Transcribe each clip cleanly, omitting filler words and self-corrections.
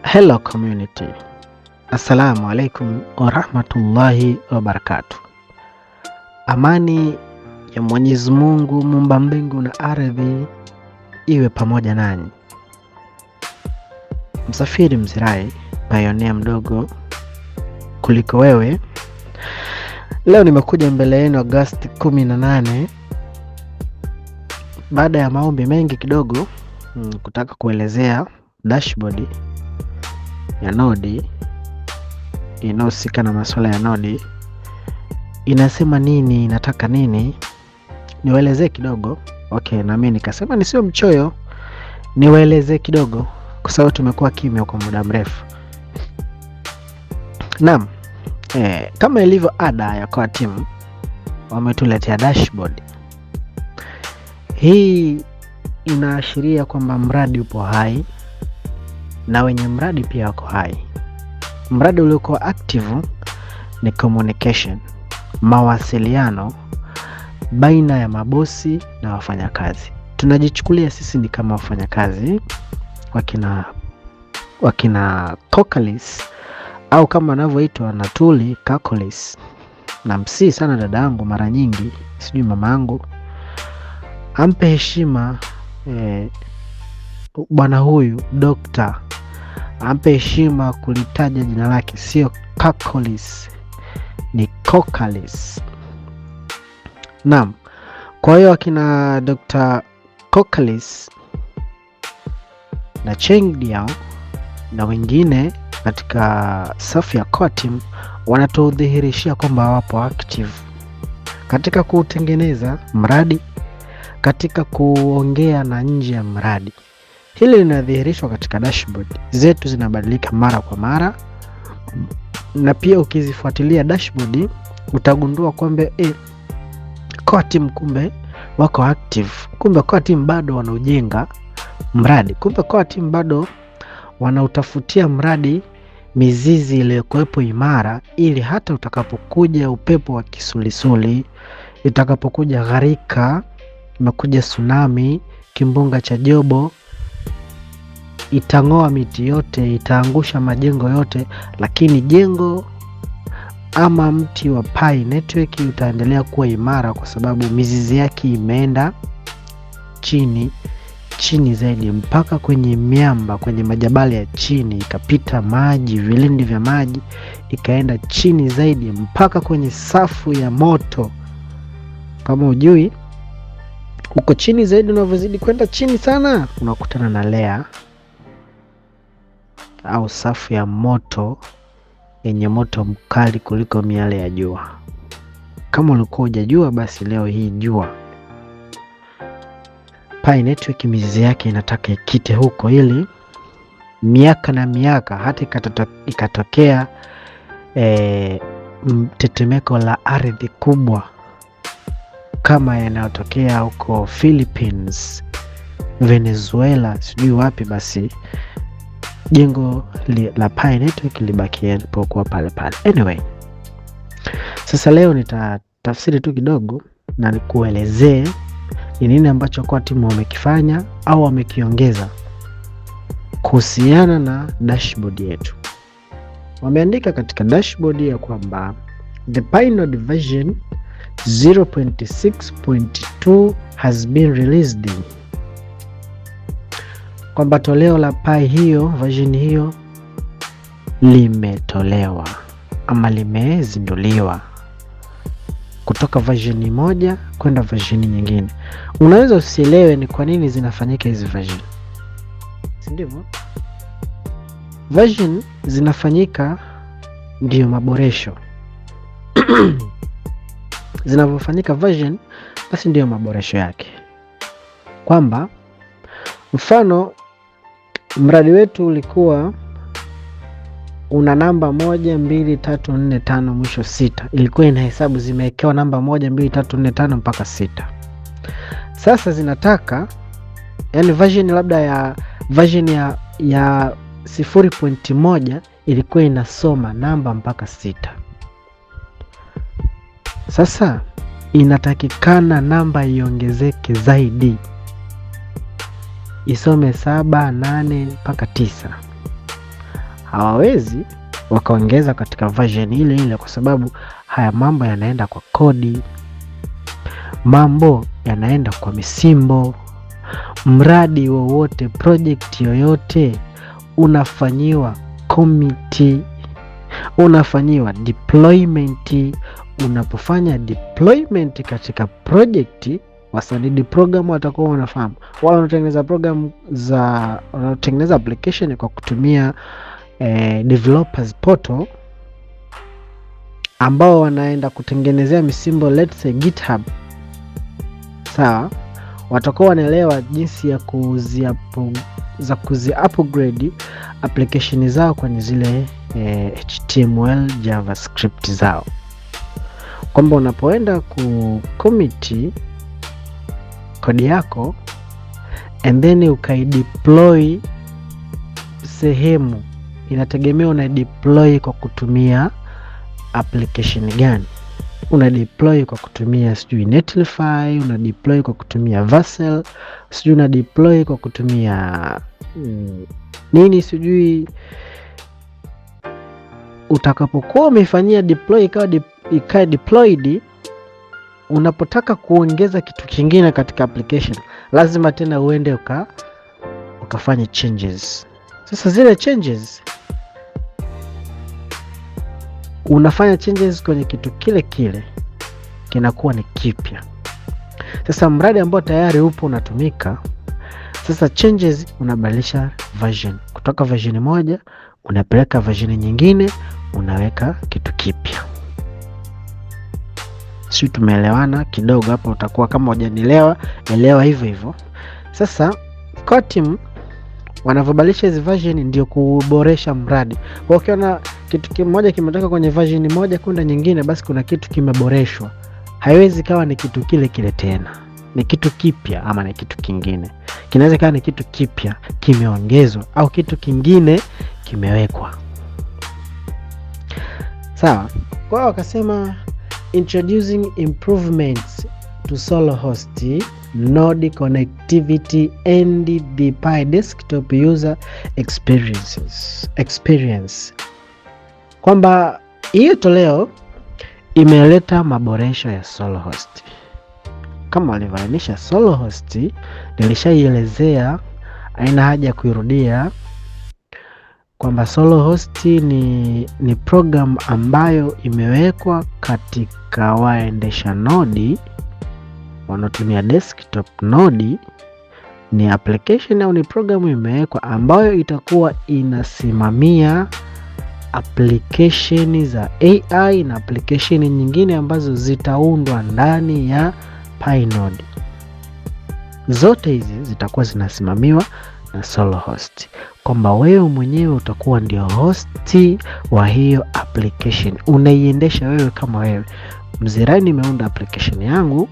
Hello community. Assalamu alaikum warahmatullahi wabarakatuh. Amani ya Mwenyezi Mungu muumba mbingu na ardhi iwe pamoja nanyi. Msafiri Mzirai, pioneer mdogo kuliko wewe. Leo nimekuja mbele yenu Agosti 18 baada ya maombi mengi kidogo kutaka kuelezea dashboard ya Node inayohusika na masuala ya Node inasema nini, inataka nini, niwaelezee kidogo. Okay, na mimi nikasema nisio mchoyo niwaelezee kidogo kwa sababu tumekuwa kimya kwa muda mrefu. Naam, kama ilivyo ada ya kwa timu wametuletea dashboard. Hii inaashiria kwamba mradi upo hai na wenye mradi pia wako hai. Mradi uliokuwa active ni communication, mawasiliano baina ya mabosi na wafanyakazi. Tunajichukulia sisi ni kama wafanyakazi wakina Kokalis au kama anavyoitwa Natuli Kakolis. Na msii sana dada yangu, mara nyingi sijui mama yangu, ampe heshima bwana huyu dokta, ampe heshima kulitaja jina lake, sio Kakolis, ni Kokalis. Naam, kwa hiyo akina Dr. Kokalis na Chengdiao na wengine katika safu ya core team wanatudhihirishia kwamba wapo active katika kutengeneza mradi, katika kuongea na nje ya mradi. Hili linadhihirishwa katika dashboard zetu, zinabadilika mara kwa mara, na pia ukizifuatilia dashboard utagundua kwamba core team kumbe wako active, kumbe core team bado wanaujenga mradi, kumbe core team bado wanautafutia mradi mizizi iliyokuwepo imara, ili hata utakapokuja upepo wa kisulisuli, itakapokuja gharika, imekuja tsunami, kimbunga cha Jobo, itang'oa miti yote, itaangusha majengo yote, lakini jengo ama mti wa Pi Network utaendelea kuwa imara kwa sababu mizizi yake imeenda chini zaidi mpaka kwenye miamba, kwenye majabali ya chini, ikapita maji, vilindi vya maji, ikaenda chini zaidi mpaka kwenye safu ya moto. Kama ujui, uko chini zaidi, unavyozidi kwenda chini sana unakutana na layer au safu ya moto yenye moto mkali kuliko miale ya jua. Kama ulikuwa hujajua, basi leo hii jua Pi Network mizizi yake inataka ikite huko, ili miaka na miaka hata ikatokea tetemeko la ardhi kubwa kama yanayotokea huko Philippines, Venezuela, sijui wapi, basi jengo la Pi Network libaki kwa pale pale. Anyway, sasa leo nitatafsiri tu kidogo na nikuelezee ni nini ambacho kwa timu wamekifanya au wamekiongeza kuhusiana na dashboard yetu. Wameandika katika dashboard ya kwamba the Pi Node version 0.6.2 has been released, kwamba toleo la Pi hiyo, version hiyo limetolewa ama limezinduliwa kutoka version moja kwenda version nyingine. Unaweza usielewe ni kwa nini zinafanyika hizi version, si ndivyo? Version zinafanyika ndio maboresho zinavyofanyika version, basi ndio maboresho yake. Kwamba mfano mradi wetu ulikuwa una namba 1 2 3 4 5 mwisho 6, ilikuwa inahesabu zimewekewa namba 1 2 3 4 5 mpaka 6. Sasa zinataka, yani version labda ya version ya 0.1 ilikuwa inasoma namba mpaka 6. Sasa inatakikana namba iongezeke zaidi, isome 7, 8 mpaka 9. hawawezi wakaongeza katika version ile ile, kwa sababu haya mambo yanaenda kwa kodi, mambo yanaenda kwa misimbo. Mradi wowote, project yoyote unafanyiwa commit, unafanyiwa deployment. Unapofanya deployment katika project, wasanidi program watakuwa wanafahamu. Wala wanatengeneza program wanatengeneza application kwa kutumia developers portal, ambao wanaenda kutengenezea misimbo, let's say GitHub. Sawa, watakuwa wanaelewa jinsi ya kuzi upgrade application zao kwenye zile HTML JavaScript zao, kwamba unapoenda commit kodi yako and then ukaideploy sehemu, inategemea una deploy kwa kutumia application gani. Una deploy kwa kutumia sijui Netlify, una deploy kwa kutumia Vercel, sijui una deploy kwa kutumia nini sijui. Utakapokuwa umefanyia deploy ikawa deployed, unapotaka kuongeza kitu kingine katika application, lazima tena uende ukafanya changes. Sasa zile changes, unafanya changes kwenye kitu kile kile, kinakuwa ni kipya. Sasa mradi ambao tayari upo unatumika, sasa changes unabadilisha version, kutoka version moja unapeleka version nyingine, unaweka kitu kipya. Sisi tumeelewana kidogo hapa? Utakuwa kama hujanielewa, elewa hivyo hivyo. Sasa kwa team wanavyobadilisha hizi version ndio kuboresha mradi. Kwa ukiona kitu kimoja kimetoka kwenye version moja kwenda nyingine, basi kuna kitu kimeboreshwa. Haiwezi kawa ni kitu kile kile tena, ni kitu kipya ama ni kitu kingine. Kinaweza kawa ni kitu kipya kimeongezwa au kitu kingine kimewekwa. Sawa. Kwa hiyo wakasema introducing improvements to solo host, node connectivity and the Pi desktop user experience. Kwamba hiyo toleo imeleta maboresho ya solo host. Kama walivyoainisha solo host, nilishaielezea, haina haja kuirudia, kwamba solo host ni program ambayo imewekwa katika waendesha nodi wanatumia desktop nodi. Ni application au ni program imewekwa ambayo itakuwa inasimamia application za AI na application nyingine ambazo zitaundwa ndani ya Pinode. Zote hizi zitakuwa zinasimamiwa na solo host, kwamba wewe mwenyewe utakuwa ndio host wa hiyo application, unaiendesha wewe kama wewe. Mzirai nimeunda application yangu,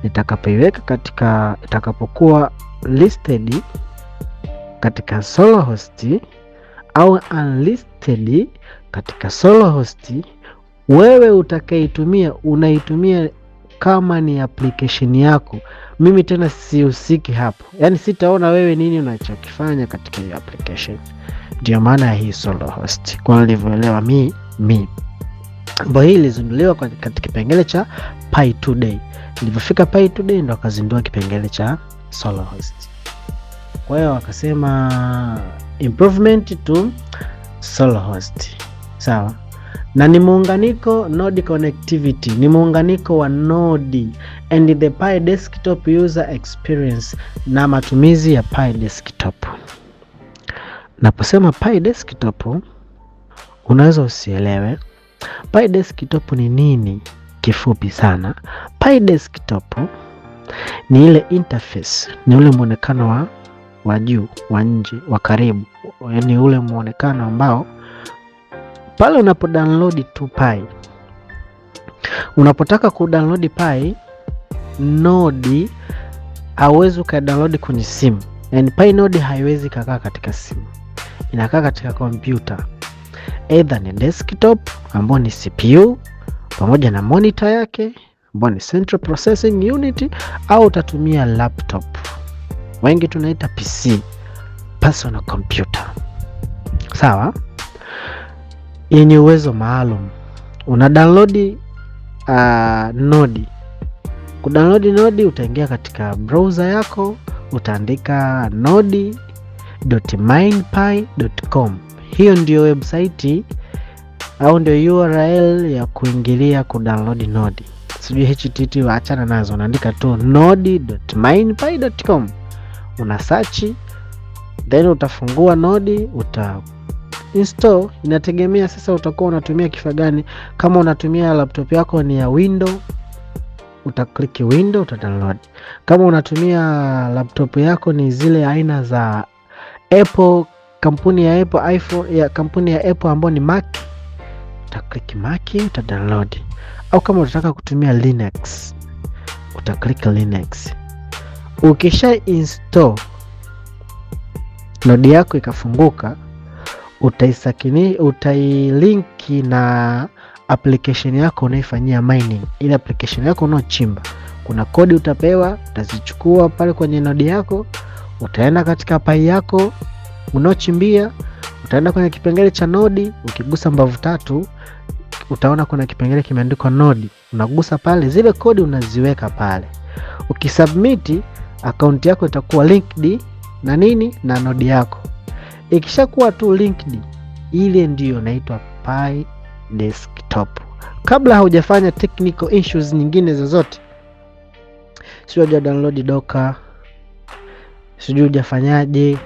nitakapoiweka katika, itakapokuwa listed katika solo host au unlisted katika solo host, wewe utakaitumia, unaitumia kama ni application yako. Mimi tena sihusiki hapo, yani sitaona wewe nini unachokifanya katika hiyo application. Ndio maana ya hii solo host, kwa nilivyoelewa mimi. Ambapo hii ilizinduliwa katika kipengele cha Pi Today. Ilipofika Pi Today ndo akazindua kipengele cha solo host. Kwa hiyo wakasema improvement to solo host. Sawa. Na ni muunganiko node connectivity, ni muunganiko wa node and the Pi desktop user experience, na matumizi ya Pi desktop. Naposema Pi desktop unaweza usielewe Pi desktop ni nini. Kifupi sana, Pi desktop ni ile interface, ni ule muonekano wa juu, wa nje, wa karibu, yani ule muonekano ambao pale unapo download tu Pi, unapotaka ku download Pi node, hauwezi ka download kwenye simu. Yani Pi node haiwezi kukaa katika simu, inakaa katika kompyuta, either ni desktop ambao ni CPU pamoja na monitor yake ambao ni Central Processing Unit, au utatumia laptop, wengi tunaita PC. personal computer, sawa, yenye uwezo maalum. Una download node. Kudownload node, utaingia katika browser yako, utaandika node.minepy.com. Hiyo ndio website au ndio URL ya kuingilia kudownload node. Sijui http, waachana nazo, unaandika tu node.minepy.com. Una search, then utafungua node, uta install. Inategemea sasa utakuwa unatumia kifaa gani. Kama unatumia laptop yako ni ya Windows, utaklik Windows, utadownload. Kama unatumia laptop yako ni zile aina za Apple, kampuni ya Apple, iPhone ya kampuni ya Apple ambayo ni Mac, utaklik Mac, utadownload. Au kama unataka kutumia Linux, utaklik Linux. Ukisha install node yako ikafunguka, utailinki na application yako unaifanyia mining. Ile application yako unaochimba, kuna kodi utapewa, utazichukua pale kwenye node yako, utaenda katika pai yako unaochimbia, utaenda kwenye kipengele cha node. Ukigusa mbavu tatu, utaona kuna kipengele kimeandikwa node, unagusa pale, zile kodi unaziweka pale. Ukisubmit, account yako itakuwa linked na nini, na node yako. Ikishakuwa tu linked, ile ndiyo inaitwa Pi Desktop. Kabla haujafanya technical issues nyingine zozote, sio uja download Docker, sio ujafanyaje,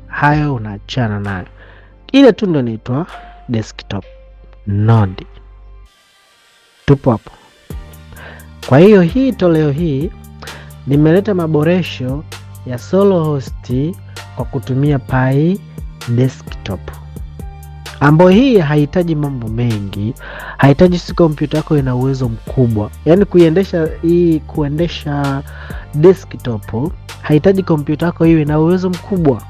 hayo unaachana nayo. Ile tu ndio inaitwa desktop node. Tupo hapo. Kwa hiyo hii toleo hii nimeleta maboresho ya solo host kwa kutumia Pi Desktop, ambayo hii haihitaji mambo mengi, haihitaji si kompyuta yako ina uwezo mkubwa. Yaani kuendesha desktop haihitaji kompyuta yako hiyo ina uwezo mkubwa.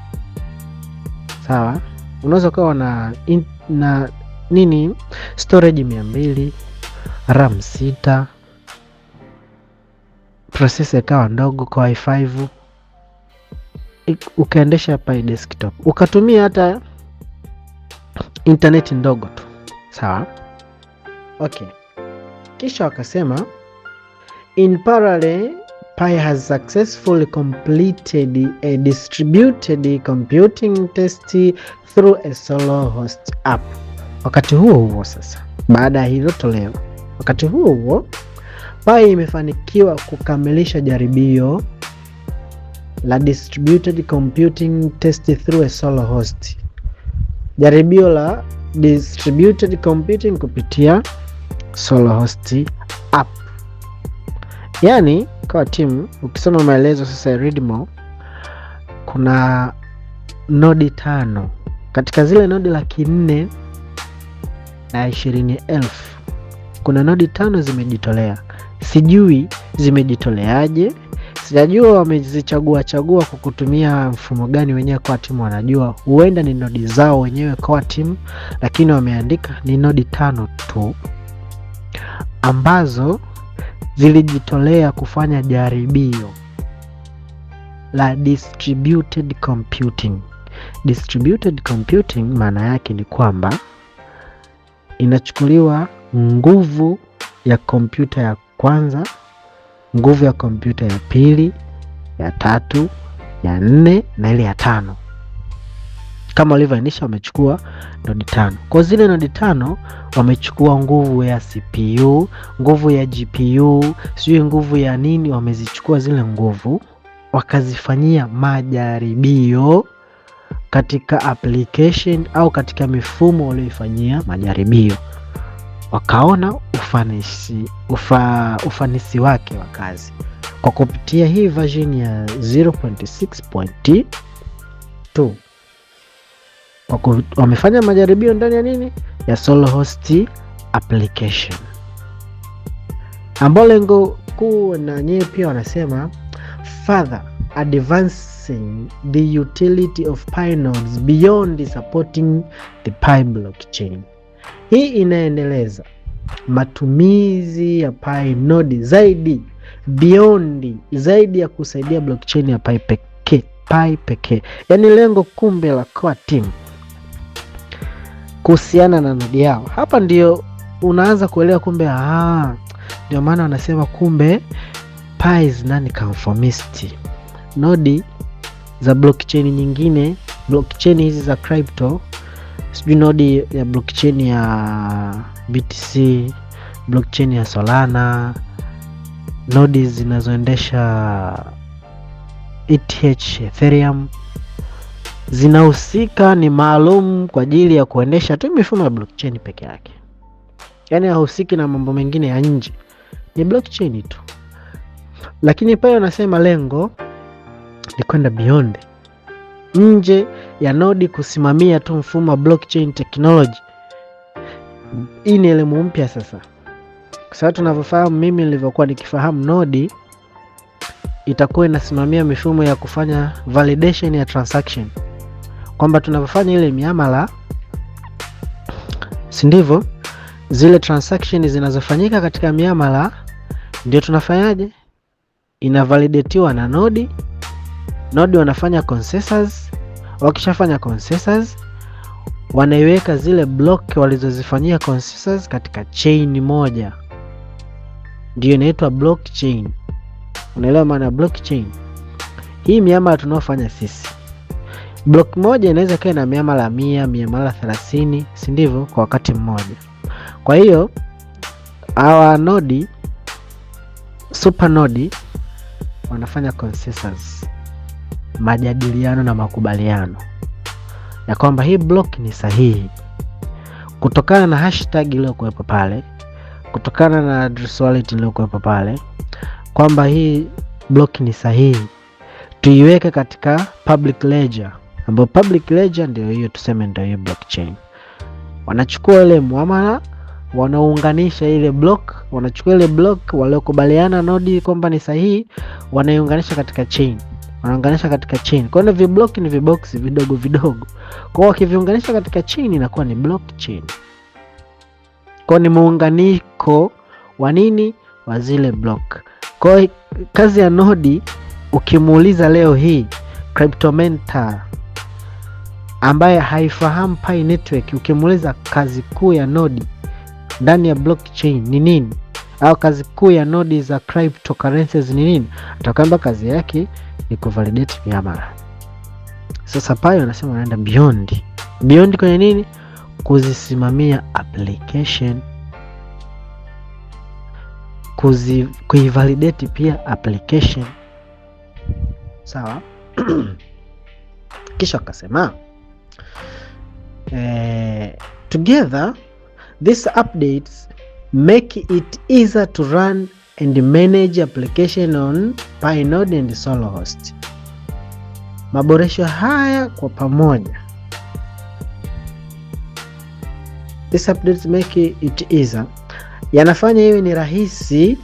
Sawa? Unaweza kuwa na storage 200, RAM 6, processor ikawa ndogo kwa i5, ukaendesha Pi Desktop, ukatumia hata internet ndogo tu. Sawa? Okay. Kisha wakasema, in parallel Pi has successfully completed a distributed computing test through a solo host app. Wakati huo sasa, baada ya hilo toleo, wakati huo Pi imefanikiwa kukamilisha jaribio la distributed computing test through a solo host. Jaribio la distributed computing kupitia solo host app. Yani kwa timu, ukisoma maelezo sasa read more, kuna nodi 5. Katika zile nodi 420,000 kuna nodi 5 zimejitolea. Sijui zimejitoleaje, sijajua wamezichagua kwa kutumia mfumo gani wenyewe kwa timu wanajua. Huenda ni nodi zao wenyewe kwa timu, lakini wameandika ni nodi 5 tu ambazo zilijitolea kufanya jaribio la distributed computing. Distributed computing maana yake ni kwamba inachukuliwa nguvu ya kompyuta ya kwanza, nguvu ya kompyuta ya pili, ya tatu, ya 4 na ile ya 5. Kama walivyoainisha, wamechukua nodi 5. Kwa zile nodi 5 wamechukua nguvu ya CPU, nguvu ya GPU, sijui nguvu ya nini, wamezichukua zile nguvu wakazifanyia majaribio katika application au katika mifumo walioifanyia majaribio. Wakaona ufanisi wake wa kazi kwa kupitia hii version ya 0.6.2. Wamefanya majaribio ndani ya nini? Ya solo host application, ambao lengo kuu na nyewe pia wanasema further advancing the utility of Pi nodes beyond supporting the Pi blockchain. Hii inaendeleza matumizi ya Pi node zaidi ya kusaidia blockchain ya Pi pekee, Pi pekee. Yaani lengo kumbe la core team kuhusiana na nodi yao. Hapa ndio unaanza kuelewa kumbe ndio maana wanasema kumbe Pi is non-conformist. Nodi za blockchain nyingine, blockchain hizi za crypto, sijui nodi ya blockchain ya BTC, blockchain ya Solana, nodi zinazoendesha ETH, Ethereum, zinahusika ni maalum kwa ajili ya kuendesha tu mifumo ya blockchain peke yake. Yaani hahusiki na mambo mengine ya nje, ni blockchain tu. Lakini pale wanasema lengo ni kwenda beyond, nje ya nodi kusimamia tu mfumo wa blockchain technology. Hii ni elimu mpya sasa. Kwa sababu tunavyofahamu, mimi nilivyokuwa nikifahamu, nodi itakuwa inasimamia mifumo ya kufanya validation ya transaction, kwamba tunavyofanya ile miamala, si ndivyo? Zile transaction zinazofanyika katika miamala ndio tunafanyaje? Inavalidatiwa na nodi. Nodi wanafanya consensus. Wakishafanya consensus, wanaiweka zile block walizozifanyia consensus katika chain moja, ndio inaitwa blockchain. Unaelewa maana blockchain? Hii miamala tunaofanya sisi, block moja inaweza kuwa na miamala 100, miamala 30, si ndivyo, kwa wakati mmoja. Kwa hiyo hawa nodi, super nodi, wanafanya consensus, majadiliano na makubaliano ya kwamba hii block ni sahihi kutokana na hashtag iliyokuwepo pale, kutokana na address wallet iliyokuwepo pale, kwamba hii block ni sahihi, tuiweke katika public ledger, ambapo public ledger ndio hiyo, tuseme ndio hiyo blockchain. Wanachukua ile muamala, wanaunganisha ile block, wanachukua ile block waliokubaliana nodi kwamba ni sahihi, wanaiunganisha katika chain, wanaunganisha katika chain. Kwa hiyo viblock ni vibox vidogo vidogo. Kwa hiyo wakiviunganisha katika chain inakuwa ni blockchain. Kwa ni muunganiko wa nini? Wa zile block. Kwa hiyo kazi ya nodi, ukimuuliza leo hii cryptomentor ambaye haifahamu Pi network, ukimuuliza kazi kuu ya nodi ndani ya blockchain ni nini, au kazi kuu ya nodi za cryptocurrencies ni nini, atakwambia kazi yake ni kuvalidate miamala. Sasa Pi wanasema wanaenda beyond. Beyond kwenye nini? Kuzisimamia application, kuivalidate pia application. Sawa? Kisha akasema together these updates make it easier to run and manage application on Pinode and Solohost. Maboresho haya kwa pamoja, these updates make it easier, yanafanya iwe ni rahisi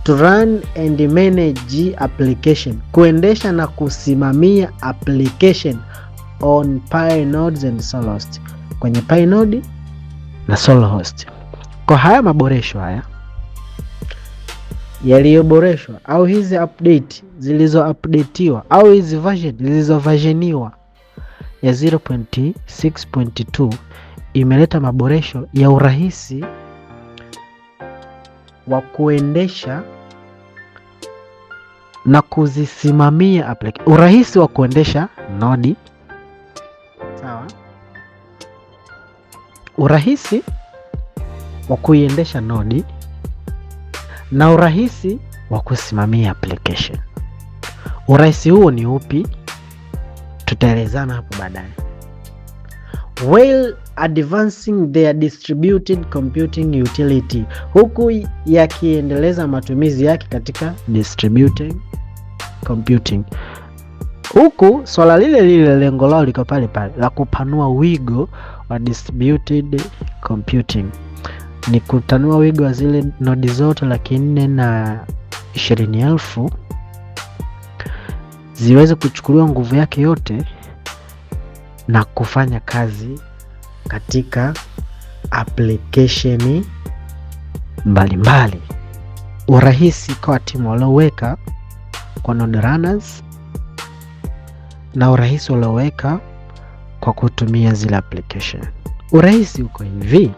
to run and manage application, kuendesha na kusimamia application on Pinode and Solohost, kwenye Pinode na Solohost. Kwa haya maboresho haya yaliyoboreshwa, au hizi update zilizo-updateiwa, au hizi version zilizo-versioniwa ya 0.6.2 imeleta maboresho ya urahisi wa kuendesha na kuzisimamia application. Urahisi wa kuendesha nodi, sawa? Urahisi wa kuiendesha nodi na urahisi wa kusimamia application. Urahisi huo ni upi? Tutaelezana hapo baadaye. While advancing their distributed computing utility, huku yakiendeleza matumizi yake katika distributed computing. Huku swala lile lengo lao liko pale pale la kupanua wigo wa distributed computing, ni kutanua wigo wa zile nodi zote 420,000 ziweze kuchukuliwa nguvu yake yote na kufanya kazi katika application mbalimbali. Urahisi kwa timu walioweka kwa node runners na urahisi ulioweka kwa kutumia zile application. Urahisi uko hivi.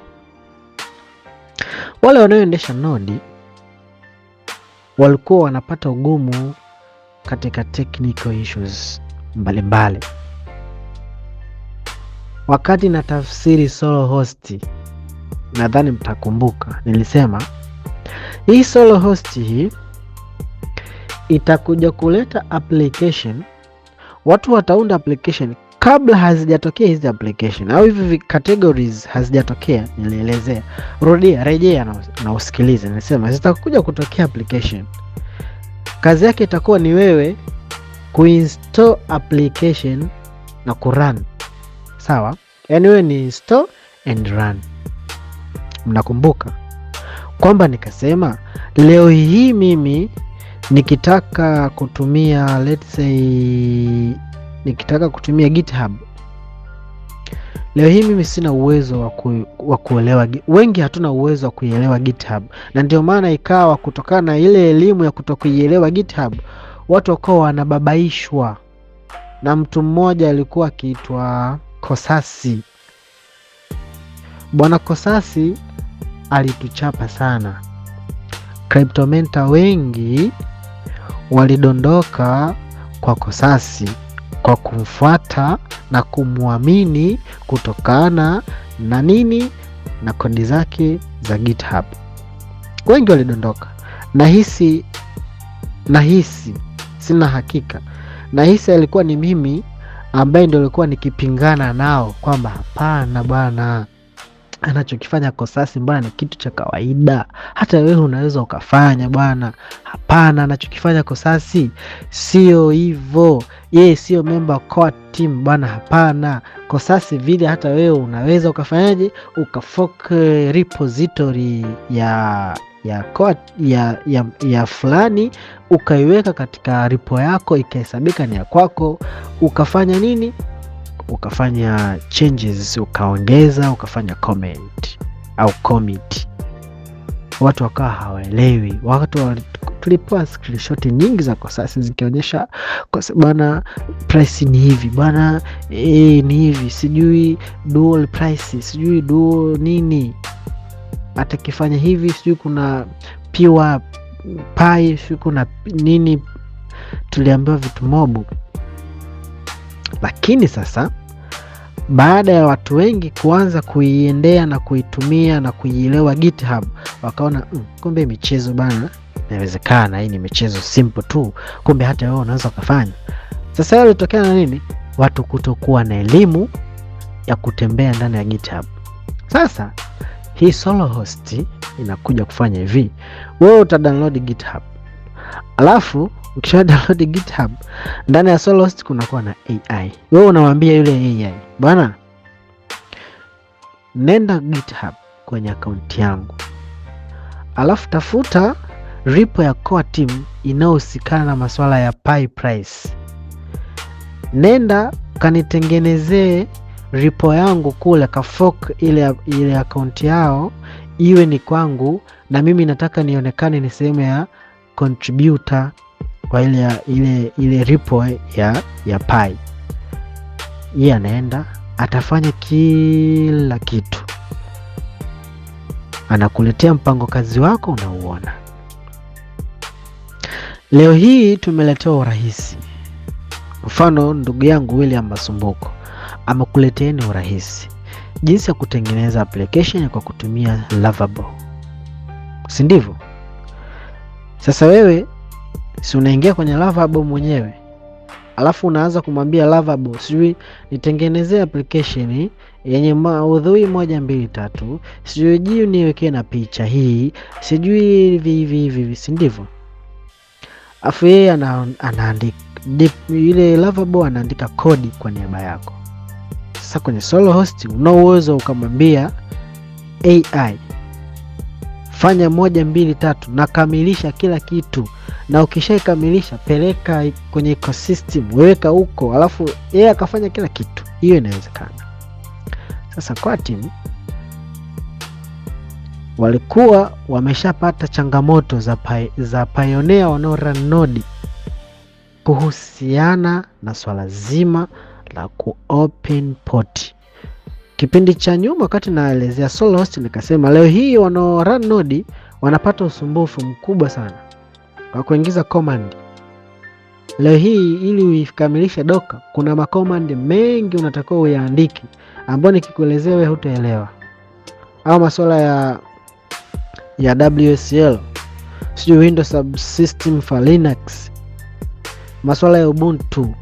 Wale wanaoendesha nodi walikuwa wanapata ugumu katika technical issues mbalimbali. Wakati na tafsiri solo host, nadhani mtakumbuka nilisema hii solo host hii itakuja kuleta application. Watu wataunda application kabla hazijatokea hizi application au hivi categories hazijatokea. Nilielezea, rejea na usikilize. Nilisema zitakuja kutokea application. Kazi yake itakuwa ni wewe kuinstall application na kurun. Sawa? Yaani wewe ni install and run. Mnakumbuka kwamba nikasema leo hii mimi nikitaka kutumia nikitaka kutumia GitHub. Leo hii mimi sina uwezo wa kuelewa. Wengi hatuna uwezo wa kuielewa GitHub. Na ndio maana ikawa kutokana na ile elimu ya kutokuielewa GitHub, watu wakawa wanababaishwa. Na mtu mmoja alikuwa akiitwa Kosasi. Bwana Kosasi alituchapa sana. Cryptomenta wengi walidondoka kwa Kosasi kwa kumfuata na kumwamini kutokana na nini? Na kodi zake za GitHub. Wengi walidondoka. Nahisi sina hakika. Nahisi alikuwa ni mimi ambaye ndio alikuwa nikipingana nao kwamba hapana bwana, anachokifanya Kosasi bwana ni kitu cha kawaida, hata wewe unaweza ukafanya bwana. Hapana, anachokifanya Kosasi sio hivyo, yeye sio member core team bwana. Hapana, Kosasi vile hata wewe unaweza ukafanyaje, ukafork repository ya fulani ukaiweka katika repo yako, ikahesabika ni ya kwako, ukafanya nini, ukafanya changes, ukaongeza, ukafanya comment au commit. Watu wakawa hawaelewi. Tulipewa screenshot nyingi za Kosasi zikionyesha bwana price ni hivi bwana, ni hivi, sijui dual price, sijui dual nini, atakifanya hivi, sijui kuna pure pi, sijui kuna nini. Tuliambiwa vitu mobu. Lakini sasa baada ya watu wengi kuanza kuiendea na kuitumia na kuielewa GitHub, wakaona kumbe michezo bana inawezekana. Hii ni michezo simple tu, kumbe hata wewe unaweza kufanya. Sasa hiyo ilitokea na nini? Watu kutokuwa na elimu ya kutembea ndani ya GitHub. Sasa hii solo host inakuja kufanya hivi. Wewe utadownload GitHub. Alafu ukisha download GitHub, ndani ya solo host kunakuwa na AI. Wewe unamwambia yule AI, bwana, nenda GitHub kwenye account yangu, alafu tafuta repo ya core team inayohusikana na masuala ya Pi price. Nenda kanitengenezee repo yangu kule, kafork ile account yao iwe ni kwangu, na mimi nataka nionekane ni sehemu ya contributor kwa ile repo ya Pi. Yeye anaenda atafanya kila kitu, anakuletea mpango kazi wako unauona. Leo hii tumeletewa urahisi. Mfano, ndugu yangu William Masumbuko amekuleteeni urahisi jinsi ya kutengeneza application kwa kutumia Lovable, si ndivyo? Sasa wewe si unaingia kwenye Lovable mwenyewe, alafu unaanza kumwambia Lovable, sijui nitengenezee application yenye maudhui 1 2 3, sijui niwekee na picha hii, sijui hivi, si ndivyo? Afu yeye anaandika ile Lovable anaandika kodi kwa niaba yako. Sasa kwenye solo host una uwezo ukamwambia AI fanya 1 2 3 na kamilisha kila kitu, na ukishaikamilisha peleka kwenye ecosystem, weka huko, alafu yeye akafanya kila kitu. Hiyo inawezekana. Sasa kwa team walikuwa wameshapata changamoto za pioneer wanao run node kuhusiana na swala zima la open port. Kipindi cha nyuma wakati naelezea solo host nikasema leo hii wanao run node wanapata usumbufu mkubwa sana kwa kuingiza command. Leo hii ili uikamilishe Docker kuna macommand mengi unatakiwa uyaandike ambayo nikikuelezea wewe hutaelewa. Au masuala ya WSL, sio Windows Subsystem for Linux, masuala ya Ubuntu,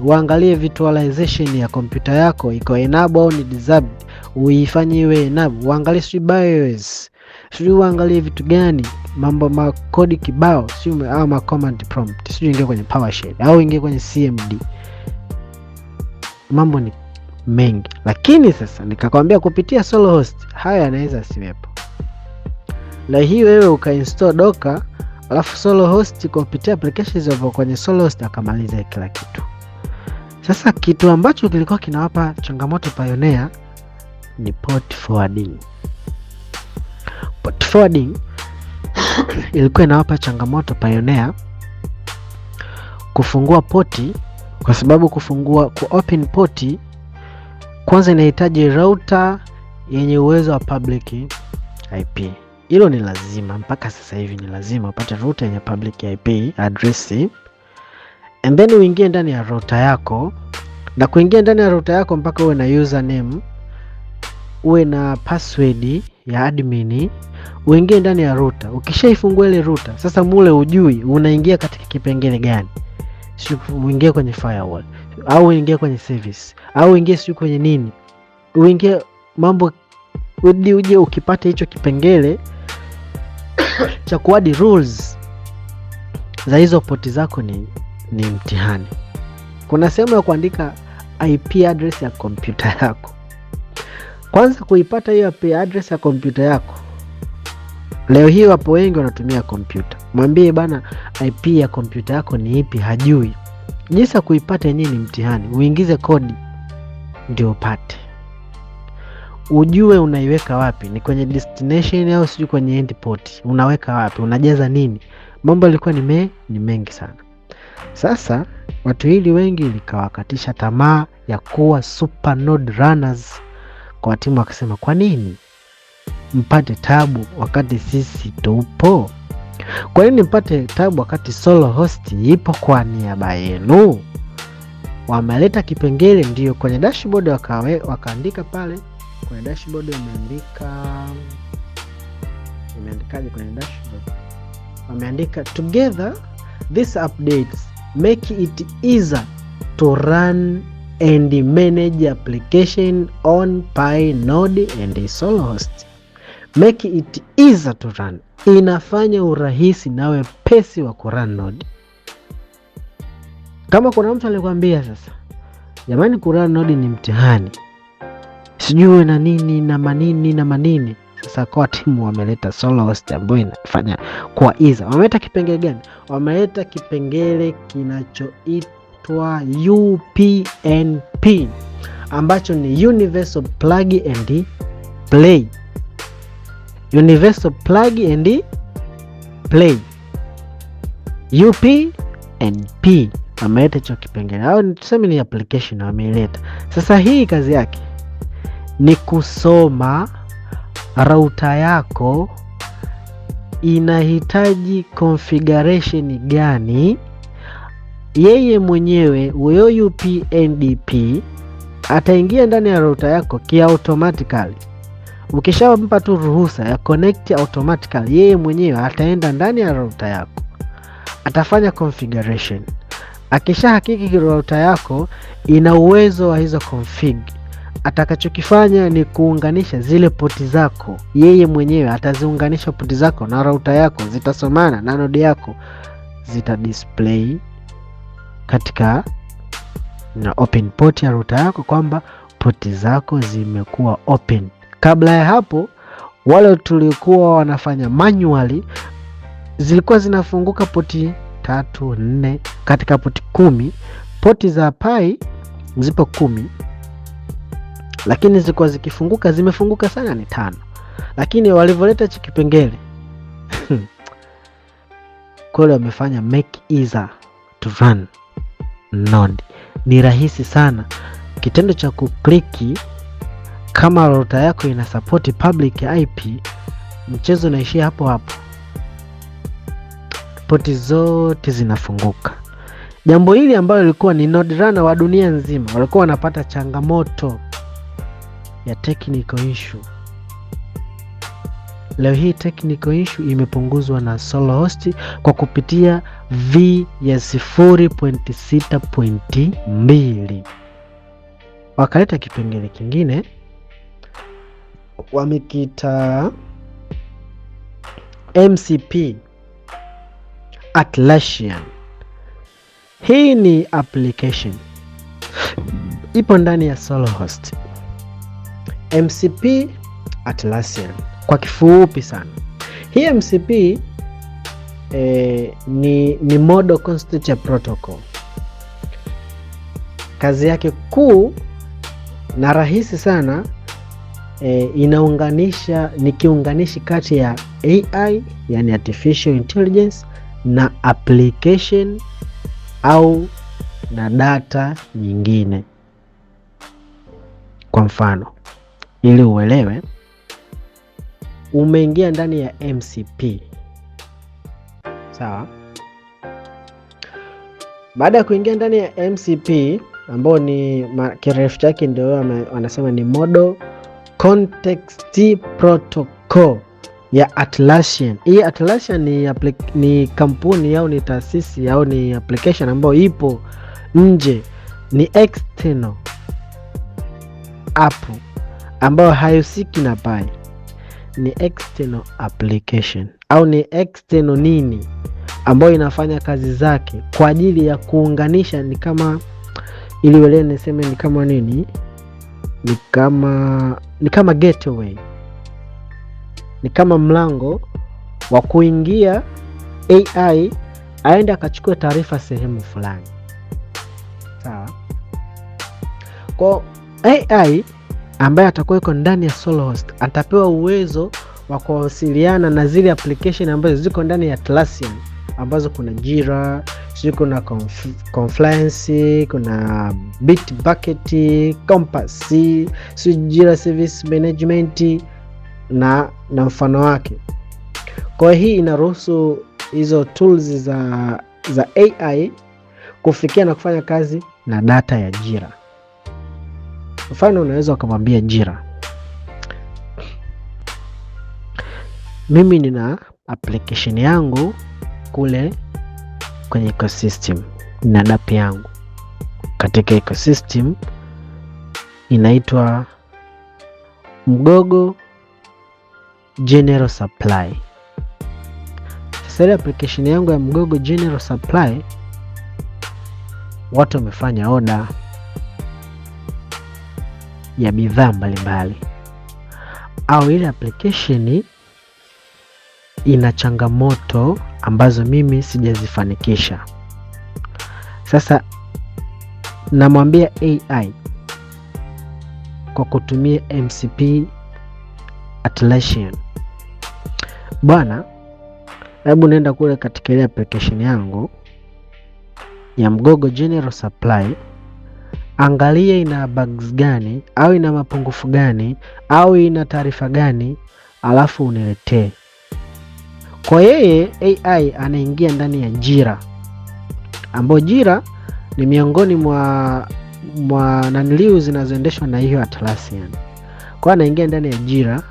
uangalie virtualization ya kompyuta yako iko enable au ni disabled, uifanye iwe enable. Uangalie sio BIOS, sio uangalie vitu gani, mambo makodi kibao, sio au ma command prompt, sio ingia kwenye PowerShell au ingia kwenye CMD. Mambo ni mengi, lakini sasa nikakwambia kupitia solo host haya yanaweza siwepo. Leo hii wewe ukainstall Docker alafu solo host kupitia applications hapo kwenye solo host akamaliza kila kitu. Sasa kitu ambacho kilikuwa kinawapa changamoto Pioneer ni port forwarding. Port forwarding ilikuwa inawapa changamoto Pioneer kufungua poti, kwa sababu open poti kwanza inahitaji router yenye uwezo wa public IP. Hilo ni lazima, mpaka sasa hivi ni lazima upate router yenye public IP address, and then uingie ndani ya router yako, na kuingia ndani ya router yako mpaka uwe na username, uwe na password ya admin, uingie ndani ya router. Ukishaifungua ile router sasa mule ujui unaingia katika kipengele gani, sio uingie kwenye firewall au uingie kwenye service au uingie sio kwenye nini, uingie mambo uje ukipata hicho kipengele cha kuadi rules za hizo poti zako ni mtihani. Kuna sehemu ya kuandika IP address ya kompyuta yako. Kwanza kuipata hiyo IP address ya kompyuta yako, leo hii wapo wengi wanatumia kompyuta. Mwambie bana IP ya kompyuta yako ni ipi, hajui. Jinsi ya kuipata yenyewe ni mtihani. Uingize kodi ndio upate. Ujue unaiweka wapi, ni kwenye destination au sio kwenye endpoint, unaweka wapi, unajaza nini. Mambo yalikuwa ni mengi sana. Sasa watu hili wengi likawakatisha tamaa ya kuwa super node runners. Kwa timu wakasema kwa nini mpate tabu wakati sisi tupo? Kwa nini mpate tabu wakati solo host ipo kwa niaba yenu? Wameleta kipengele ndio kwenye dashboard wakaandika pale kwenye dashboard, imeandikaje kwenye dashboard? Wameandika together these updates make it easier to run and manage application on Pi node and solo host. Make it easier to run, inafanya urahisi na wepesi wa kurun node. Kama kuna mtu alikwambia sasa jamani kurun node ni mtihani, sijui na nini na manini, sasa kwa timu wameleta solo host ambayo inafanya kwa easy. Wameleta kipengele gani? Wameleta kipengele kinachoitwa UPnP ambacho ni Universal Plug and Play. Universal Plug and Play, UPnP wameleta hicho kipengele, au tuseme ni application wameleta. Sasa hii kazi yake ni kusoma router yako inahitaji configuration gani. Yeye mwenyewe huyo UPnP ataingia ndani ya router yako kiautomatically. Ukishampa tu ruhusa ya connect automatically, yeye mwenyewe ataenda ndani ya router yako, atafanya configuration. Akishahakiki router yako ina uwezo wa hizo config, atakachokifanya ni kuunganisha zile poti zako. Yeye mwenyewe ataziunganisha poti zako na router yako, zitasomana na node yako, zita display katika na open port ya router yako kwamba poti zako zimekuwa open. Kabla ya hapo wale tulikuwa wanafanya manually, zilikuwa zinafunguka poti 3, 4 katika poti 10. Poti za Pi zipo 10, lakini zilikuwa zikifunguka, zimefunguka sana ni 5. Lakini walivoleta kipengele kule wamefanya make easier to run node. Ni rahisi sana. Kitendo cha kukliki, kama router yako ina support public IP, mchezo unaishia hapo hapo. Poti zote zinafunguka. Jambo hili ambalo lilikuwa ni node runner wa dunia nzima walikuwa wanapata changamoto ya technical issue. Leo hii technical issue imepunguzwa na Solohost kwa kupitia V ya 0.6.2. Wakaleta kipengele kingine wamekita MCP Atlassian. Hii ni application ipo ndani ya Solohost. MCP Atlassian kwa kifupi sana. Hii MCP ni Model Constitutive Protocol. Kazi yake kuu na rahisi sana, inaunganisha, ni kiunganishi kati ya AI, yani artificial intelligence, na application au na data nyingine. Kwa mfano, ili uelewe, umeingia ndani ya MCP. Sawa? Baada ya kuingia ndani ya MCP, ambao ni kirefu chake ndio wanasema ni Model Context Protocol ya Atlassian. Hii Atlassian ni kampuni au ni taasisi au ni application ambayo ipo nje, ni external app ambayo hayusiki na Pi. Ni external application au ni external nini ambayo inafanya kazi zake kwa ajili ya kuunganisha. Ni kama ili wale niseme ni kama nini, ni kama gateway, ni kama mlango wa kuingia AI aende akachukua taarifa sehemu fulani. Sawa? Kwa AI ambaye atakuwa yuko ndani ya Solohost atapewa uwezo wa kuwasiliana na zile application ambazo ziko ndani ya Atlassian, ambazo kuna Jira, kuna Confluence, kuna Bitbucket, Compass, Jira Service Management na mfano wake. Kwa hii inaruhusu hizo tools za AI kufikia na kufanya kazi na data ya Jira. Mfano, unaweza ukamwambia Jira, mimi nina application yangu kule kwenye ecosystem, nina dApp yangu katika ecosystem inaitwa Mgogo General Supply. Sasa ile application yangu ya Mgogo General Supply, watu wamefanya order ya bidhaa mbalimbali, au ile application ina changamoto ambazo mimi sijazifanikisha. Sasa namwambia AI kwa kutumia MCP Atlassian, bwana, hebu nenda kule katika ile application yangu ya Mgogo General Supply, angalia ina bugs gani au ina mapungufu gani au ina taarifa gani, alafu uniletee. Kwa yeye AI anaingia ndani ya Jira, ambao Jira ni miongoni mwa naniliu zinazoendeshwa na hiyo Atlassian. Kwa anaingia ndani ya Jira,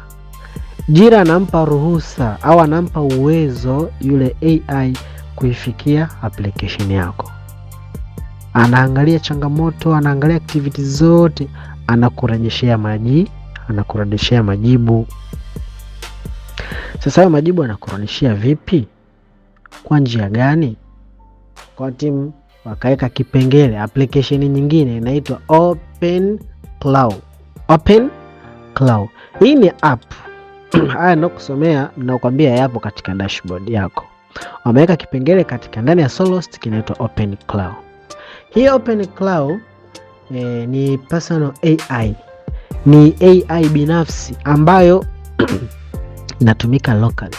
Jira anampa ruhusa au anampa uwezo yule AI kuifikia application yako. Anaangalia changamoto, anaangalia activity zote, anakurejeshea majibu. Sasa hayo majibu anakurejeshea vipi? Kwa njia gani? Kwa timu wakaweka kipengele application nyingine inaitwa Open Cloud. Hii ni app haya nakusomea na kukwambia yapo katika dashboard yako. Wameweka kipengele katika ndani ya Solohost kinaitwa Open Cloud. Hii Open Cloud ni personal AI, ni AI binafsi ambayo inatumika locally.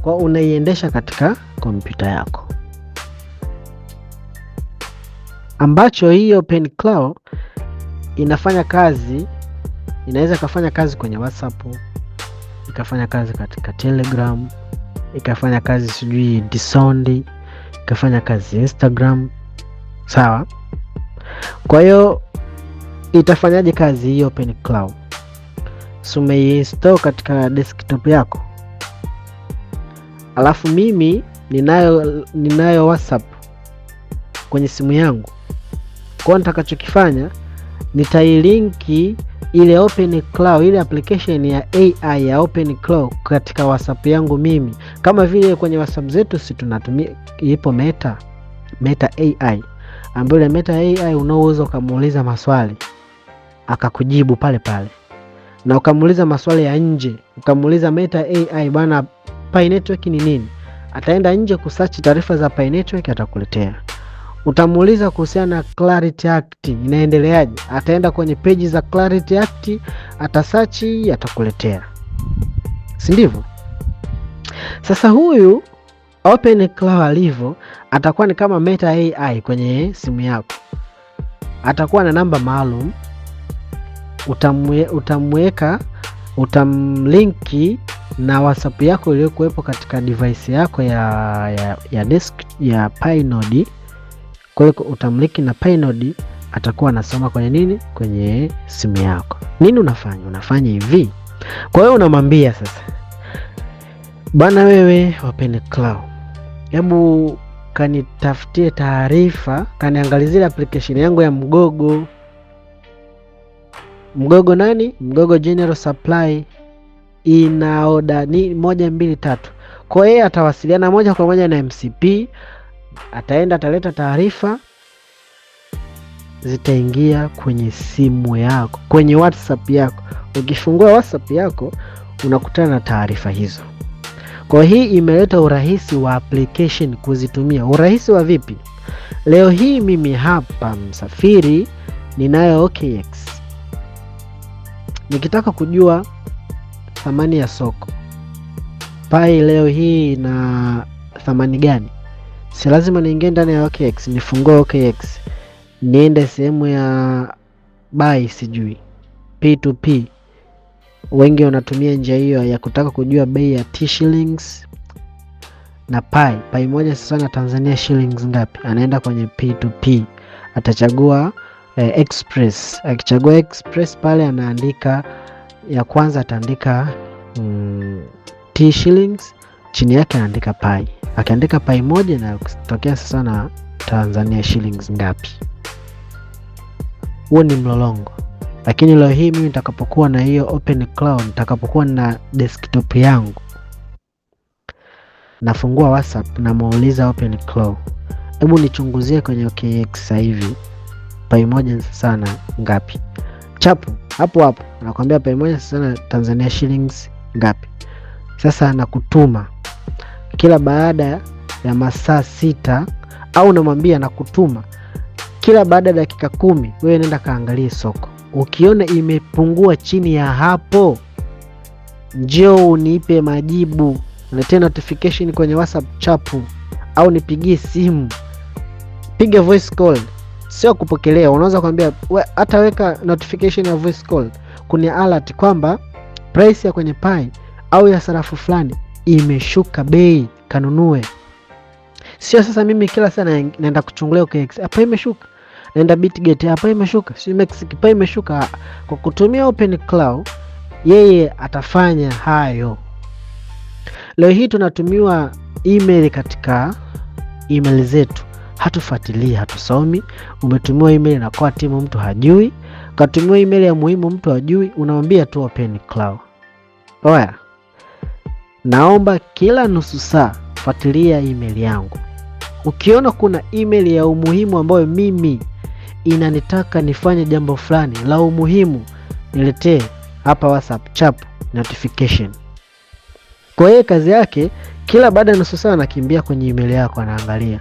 kwa unaiendesha katika kompyuta yako, ambacho hii OpenClaw inafanya kazi, inaweza kufanya kazi kwenye WhatsApp, ikafanya kazi katika Telegram, ikafanya kazi sijui Discord, ikafanya kazi Instagram, sawa? Kwa hiyo itafanyaje kazi hii OpenClaw? So umeinstall katika desktop yako, alafu mimi ninayo WhatsApp kwenye simu yangu. Kwa nitakachokifanya, nitailinki ile OpenClaw, ile application ya AI ya OpenClaw katika WhatsApp yangu mimi, kama vile kwenye WhatsApp zetu si tunatumia ipo Meta AI, ambayo ile Meta AI unaweza kumuuliza maswali akakujibu pale pale, na ukamuuliza maswali ya nje, ukamuuliza Meta AI bana, Pi network ni nini, ataenda nje kusearch taarifa za Pi network atakuletea. Utamuuliza kuhusiana na Clarity Act inaendeleaje, ataenda kwenye page za Clarity Act, atasearch, atakuletea. Si ndivyo? Sasa huyu OpenClaw alivyo, atakuwa ni kama Meta AI kwenye simu yako. Atakuwa na namba maalum, utamlinki na WhatsApp yako iliyokuwepo katika device yako ya desk ya Pinode. Kwa hiyo utamlinki na Pinode, atakuwa anasoma kwenye nini, kwenye simu yako. Nini unafanya hivi? Kwa hiyo unamwambia sasa, bana wewe OpenClaw, hebu kanitafutie taarifa, kaniangalizie application yangu ya Mgogo nani? Mgogo General Supply ina order ni 1 2 3. Kwa hiyo atawasiliana moja kwa moja na MCP, ataenda ataleta taarifa, zitaingia kwenye simu yako, kwenye WhatsApp yako. Ukifungua WhatsApp yako unakutana na taarifa hizo. Kwa hii imeleta urahisi wa application kuzitumia. Urahisi wa vipi? Leo hii mimi hapa Msafiri ninayo OKX. Nikitaka kujua thamani ya soko, Pi leo hii na thamani gani, si lazima niingie ndani ya OKX, nifungue OKX, niende sehemu ya buy, sijui P2P. Wengi wanatumia njia hiyo ya kutaka kujua bei ya T-shillings na Pi moja sasa na Tanzania shillings ngapi. Anaenda kwenye P2P, atachagua Express. Akichagua Express pale anaandika ya kwanza, ataandika T-shillings, chini yake anaandika Pi. Akiandika Pi moja na kutokea sasa na Tanzania shillings ngapi. Huo ni mlolongo. Lakini leo hii mimi nitakapokuwa na hiyo OpenClaw, nitakapokuwa na desktop yangu, nafungua WhatsApp na muuliza OpenClaw, hebu nichunguzie kwenye OKX sasa hivi Pi moja sana ngapi. Chapu hapo nakwambia Pi moja sana Tanzania shillings ngapi. Sasa nakutuma kila baada ya masaa 6, au namwambia nakutuma kila baada ya dakika 10, wewe nenda kaangalie soko. Ukiona imepungua chini ya hapo, njoo unipe majibu, niletee notification kwenye WhatsApp chapu, au nipigie simu. Piga voice call, sio kupokelea. Unaweza kuambia hata weka notification ya voice call, kuna alert kwamba price ya kwenye Pi au ya sarafu fulani imeshuka bei, kanunue. Sio sasa mimi kila sana naenda kuchungulia OKX, hapa imeshuka, naenda Bitget, hapa imeshuka, si Mexic Pi imeshuka. Kwa kutumia OpenClaw, yeye atafanya hayo. Leo hii tunatumiwa email katika email zetu, hatufuatilii, hatusomi. Umetumiwa email na kwa timu mtu hajui, ukatumiwa email ya muhimu mtu hajui, unamwambia tu OpenClaw, oya, naomba kila nusu saa fuatilia email yangu. Ukiona kuna email ya umuhimu ambayo mimi inanitaka nifanye jambo fulani la umuhimu, niletee hapa WhatsApp chap notification. Kwa hiyo kazi yake kila baada ya nusu saa anakimbia kwenye email yako, anaangalia,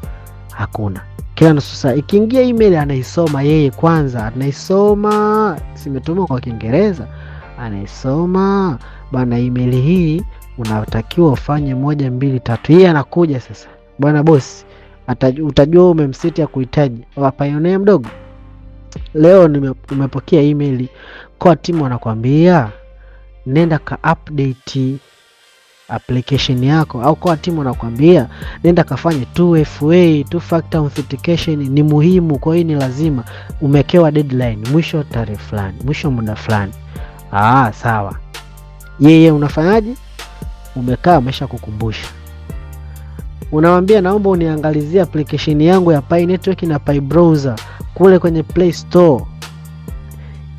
hakuna. Kila nusu saa ikiingia email anaisoma yeye kwanza, anaisoma, simetumwa kwa Kiingereza, anaisoma bana, email hii unatakiwa ufanye 1 2 3. Yeye anakuja sasa, bwana boss, utajua umemseti ya kuhitaji Pioneer mdogo. Leo umepokea email kwa timu wanakuambia nenda ka update application yako, au kwa timu wanakuambia nenda kafanye 2FA, 2 factor authentication ni muhimu, kwa hiyo ni lazima, umekewa deadline, mwisho tarehe fulani, mwisho muda fulani. Sawa. Yeye unafanyaje? Umekaa umesha kukumbusha. Unamwambia naomba uniangalizie application yangu ya Pi Network na Pi Browser kule kwenye Play Store.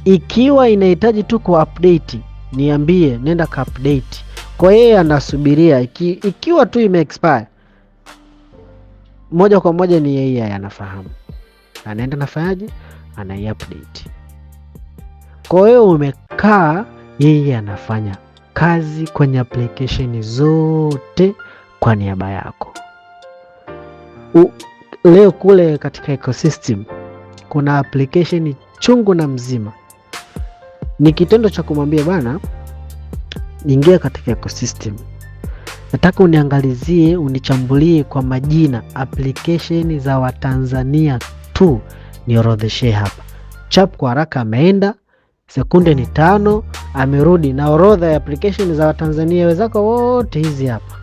Ikiwa inahitaji tu ku update, niambie, nenda ka update. Kwa yeye anasubiria ikiwa tu ime expire, moja kwa moja ni yeye anafahamu, anaenda nafanyaje, anai-update. Kwa hiyo umekaa, yeye anafanya kazi kwenye application zote kwa niaba yako. Leo kule katika ecosystem kuna application chungu na mzima. Ni kitendo cha kumwambia bana, niingia katika ecosystem, nataka uniangalizie, unichambulie kwa majina application za Watanzania tu, niorodheshe hapa. Chap kwa haraka ameenda, sekunde ni 5, amerudi na orodha ya application za Watanzania wenzako wote hizi hapa.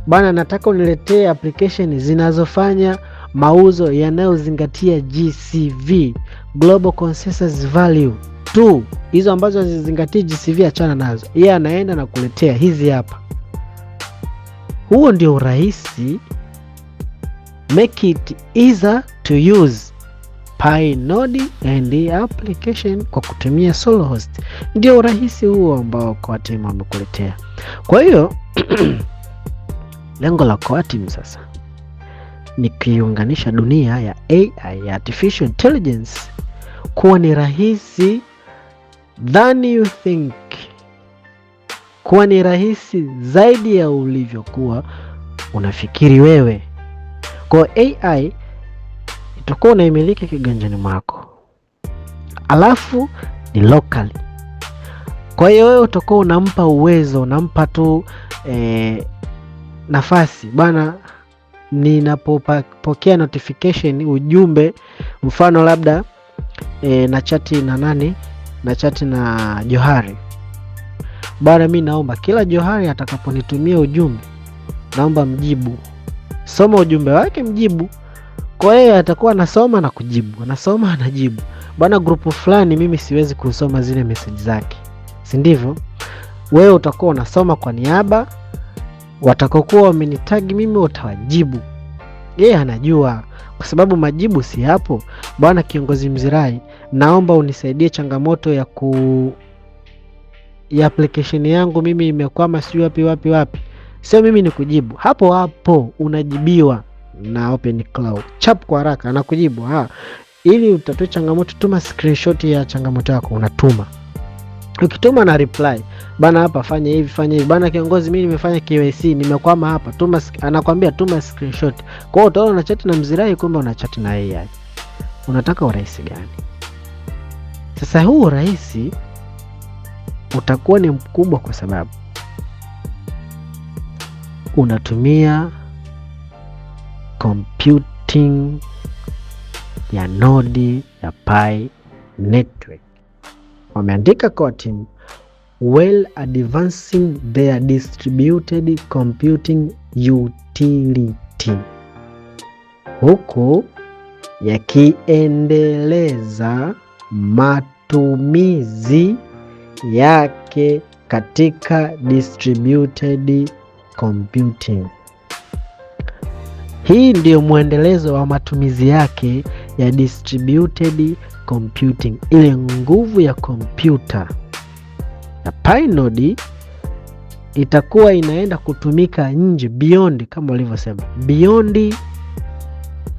Bana, nataka uniletee application zinazofanya mauzo yanayozingatia GCV, Global Consensus Value tu. Hizo ambazo hazizingatii GCV achana nazo. Yeye anaenda na kuletea hizi hapa. Huo ndio urahisi. Make it easier to use Pi Node and application kwa kutumia solo host. Ndio urahisi huo ambao Coateam amekuletea. Kwa hiyo lengo la Coateam sasa ni kuiunganisha dunia ya AI, ya artificial intelligence, kuwa ni rahisi than you think, kuwa ni rahisi zaidi ya ulivyokuwa unafikiri wewe. Kwa AI itakuwa unaimiliki kiganjani mwako, alafu ni locally. Kwa hiyo wewe utakuwa unampa uwezo, unampa tu nafasi. Bana, ninapopokea notification, ujumbe, mfano labda na chati na nani, na chati na Johari, bana mimi naomba kila Johari atakaponitumia ujumbe, naomba mjibu, soma ujumbe wake, mjibu. Kwa hiyo atakuwa anasoma na kujibu, anasoma anajibu. Bana, grupu fulani mimi siwezi kusoma zile message zake, si ndivyo? Wewe utakuwa unasoma kwa niaba, watakokuwa wamenitag mimi utawajibu. Yeye anajua, kwa sababu majibu si hapo. Bwana kiongozi Mzirai, naomba unisaidie changamoto ya application yangu, mimi imekwama sijui wapi. Sio mimi nikujibu, hapo hapo unajibiwa na Open Cloud. Chap kwa haraka anakujibu. Ili utatue changamoto, tuma screenshot ya changamoto yako, unatuma. Ukituma na reply, bana hapa fanya hivi. Bana kiongozi, mimi nimefanya KYC, nimekwama hapa. Anakuambia tuma screenshot. Kwa hiyo utaona unachat na Mzirai, kumbe unachat na AI. Unataka urahisi gani? Sasa huu urahisi utakuwa ni mkubwa kwa sababu unatumia computing ya node ya Pi Network. Wameandika Coateam well advancing their distributed computing utility, huku yakiendeleza matumizi yake katika distributed computing. Hii ndio muendelezo wa matumizi yake ya distributed computing, ile nguvu ya kompyuta ya Pi Node itakuwa inaenda kutumika nje, beyond, kama walivyosema, beyond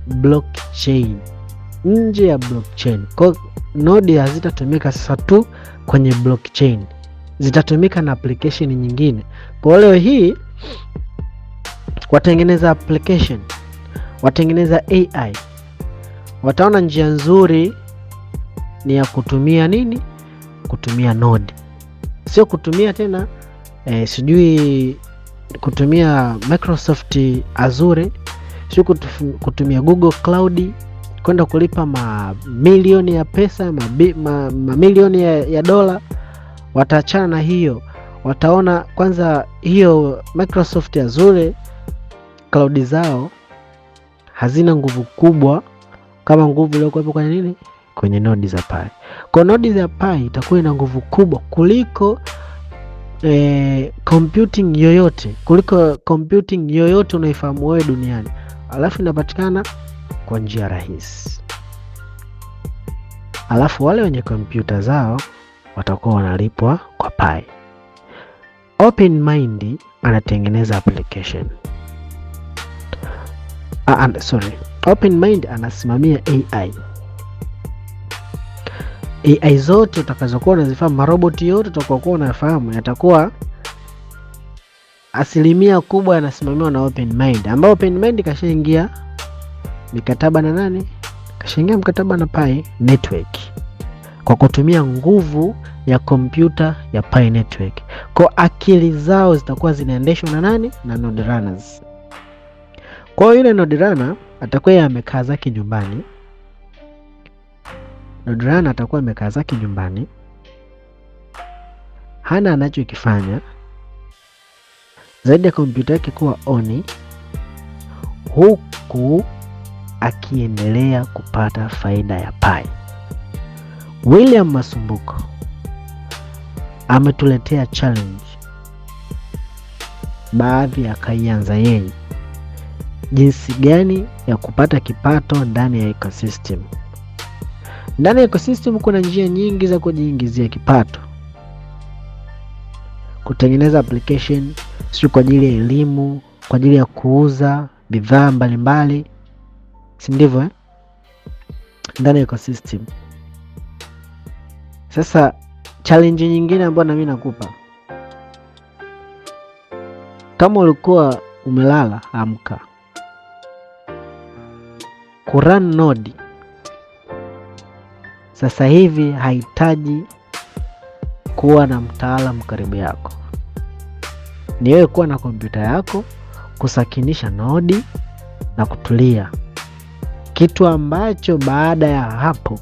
blockchain, nje ya blockchain. Kwa node hazitatumika sasa tu kwenye blockchain, zitatumika na application nyingine. Kwa leo hii watengeneza application, watengeneza AI, wataona njia nzuri ni ya kutumia nini? Kutumia node. Sio kutumia tena sijui kutumia Microsoft Azure, sijui kutumia Google Cloud, kwenda kulipa mamilioni ya pesa, mamilioni ya dola. Wataachana na hiyo. Wataona kwanza hiyo Microsoft Azure cloud zao hazina nguvu kubwa kama nguvu iliyokuwa kwenye nini, kwenye nodi za Pi. Kwa nodi za Pi itakuwa ina nguvu kubwa kuliko computing yoyote unaifahamu wewe duniani, alafu inapatikana kwa njia rahisi. Alafu wale wenye kompyuta zao watakuwa wanalipwa kwa Pi. OpenMind anatengeneza application. OpenMind anasimamia AI zote utakazokuwa unazifahamu, maroboti yote utakayokuwa unafahamu yatakuwa asilimia kubwa yanasimamiwa na OpenMind, ambao OpenMind kashaingia mikataba na nani? Kashaingia mkataba na Pi Network kwa kutumia nguvu ya kompyuta ya Pi Network. Kwa akili zao zitakuwa zinaendeshwa na nani? Na node runners. Kwa yule node runner atakuwa amekaa zake nyumbani. Node runner atakuwa amekaa zake nyumbani, hana anachokifanya zaidi ya kompyuta yake kuwa oni, huku akiendelea kupata faida ya Pi. William Masumbuko ametuletea challenge, baadhi akaianza yeye, jinsi gani ya kupata kipato ndani ya ecosystem. Ndani ya ecosystem kuna njia nyingi za kujiingizia kipato. Kutengeneza application, sio kwa ajili ya elimu, kwa ajili ya kuuza bidhaa mbalimbali, si ndivyo ndani ya ecosystem. Sasa challenge nyingine ambayo na mimi nakupa, kama ulikuwa umelala, amka. Kurun node sasa hivi hahitaji kuwa na mtaalamu karibu yako. Ni wewe kuwa na kompyuta yako, kusakinisha nodi na kutulia. Kitu ambacho baada ya hapo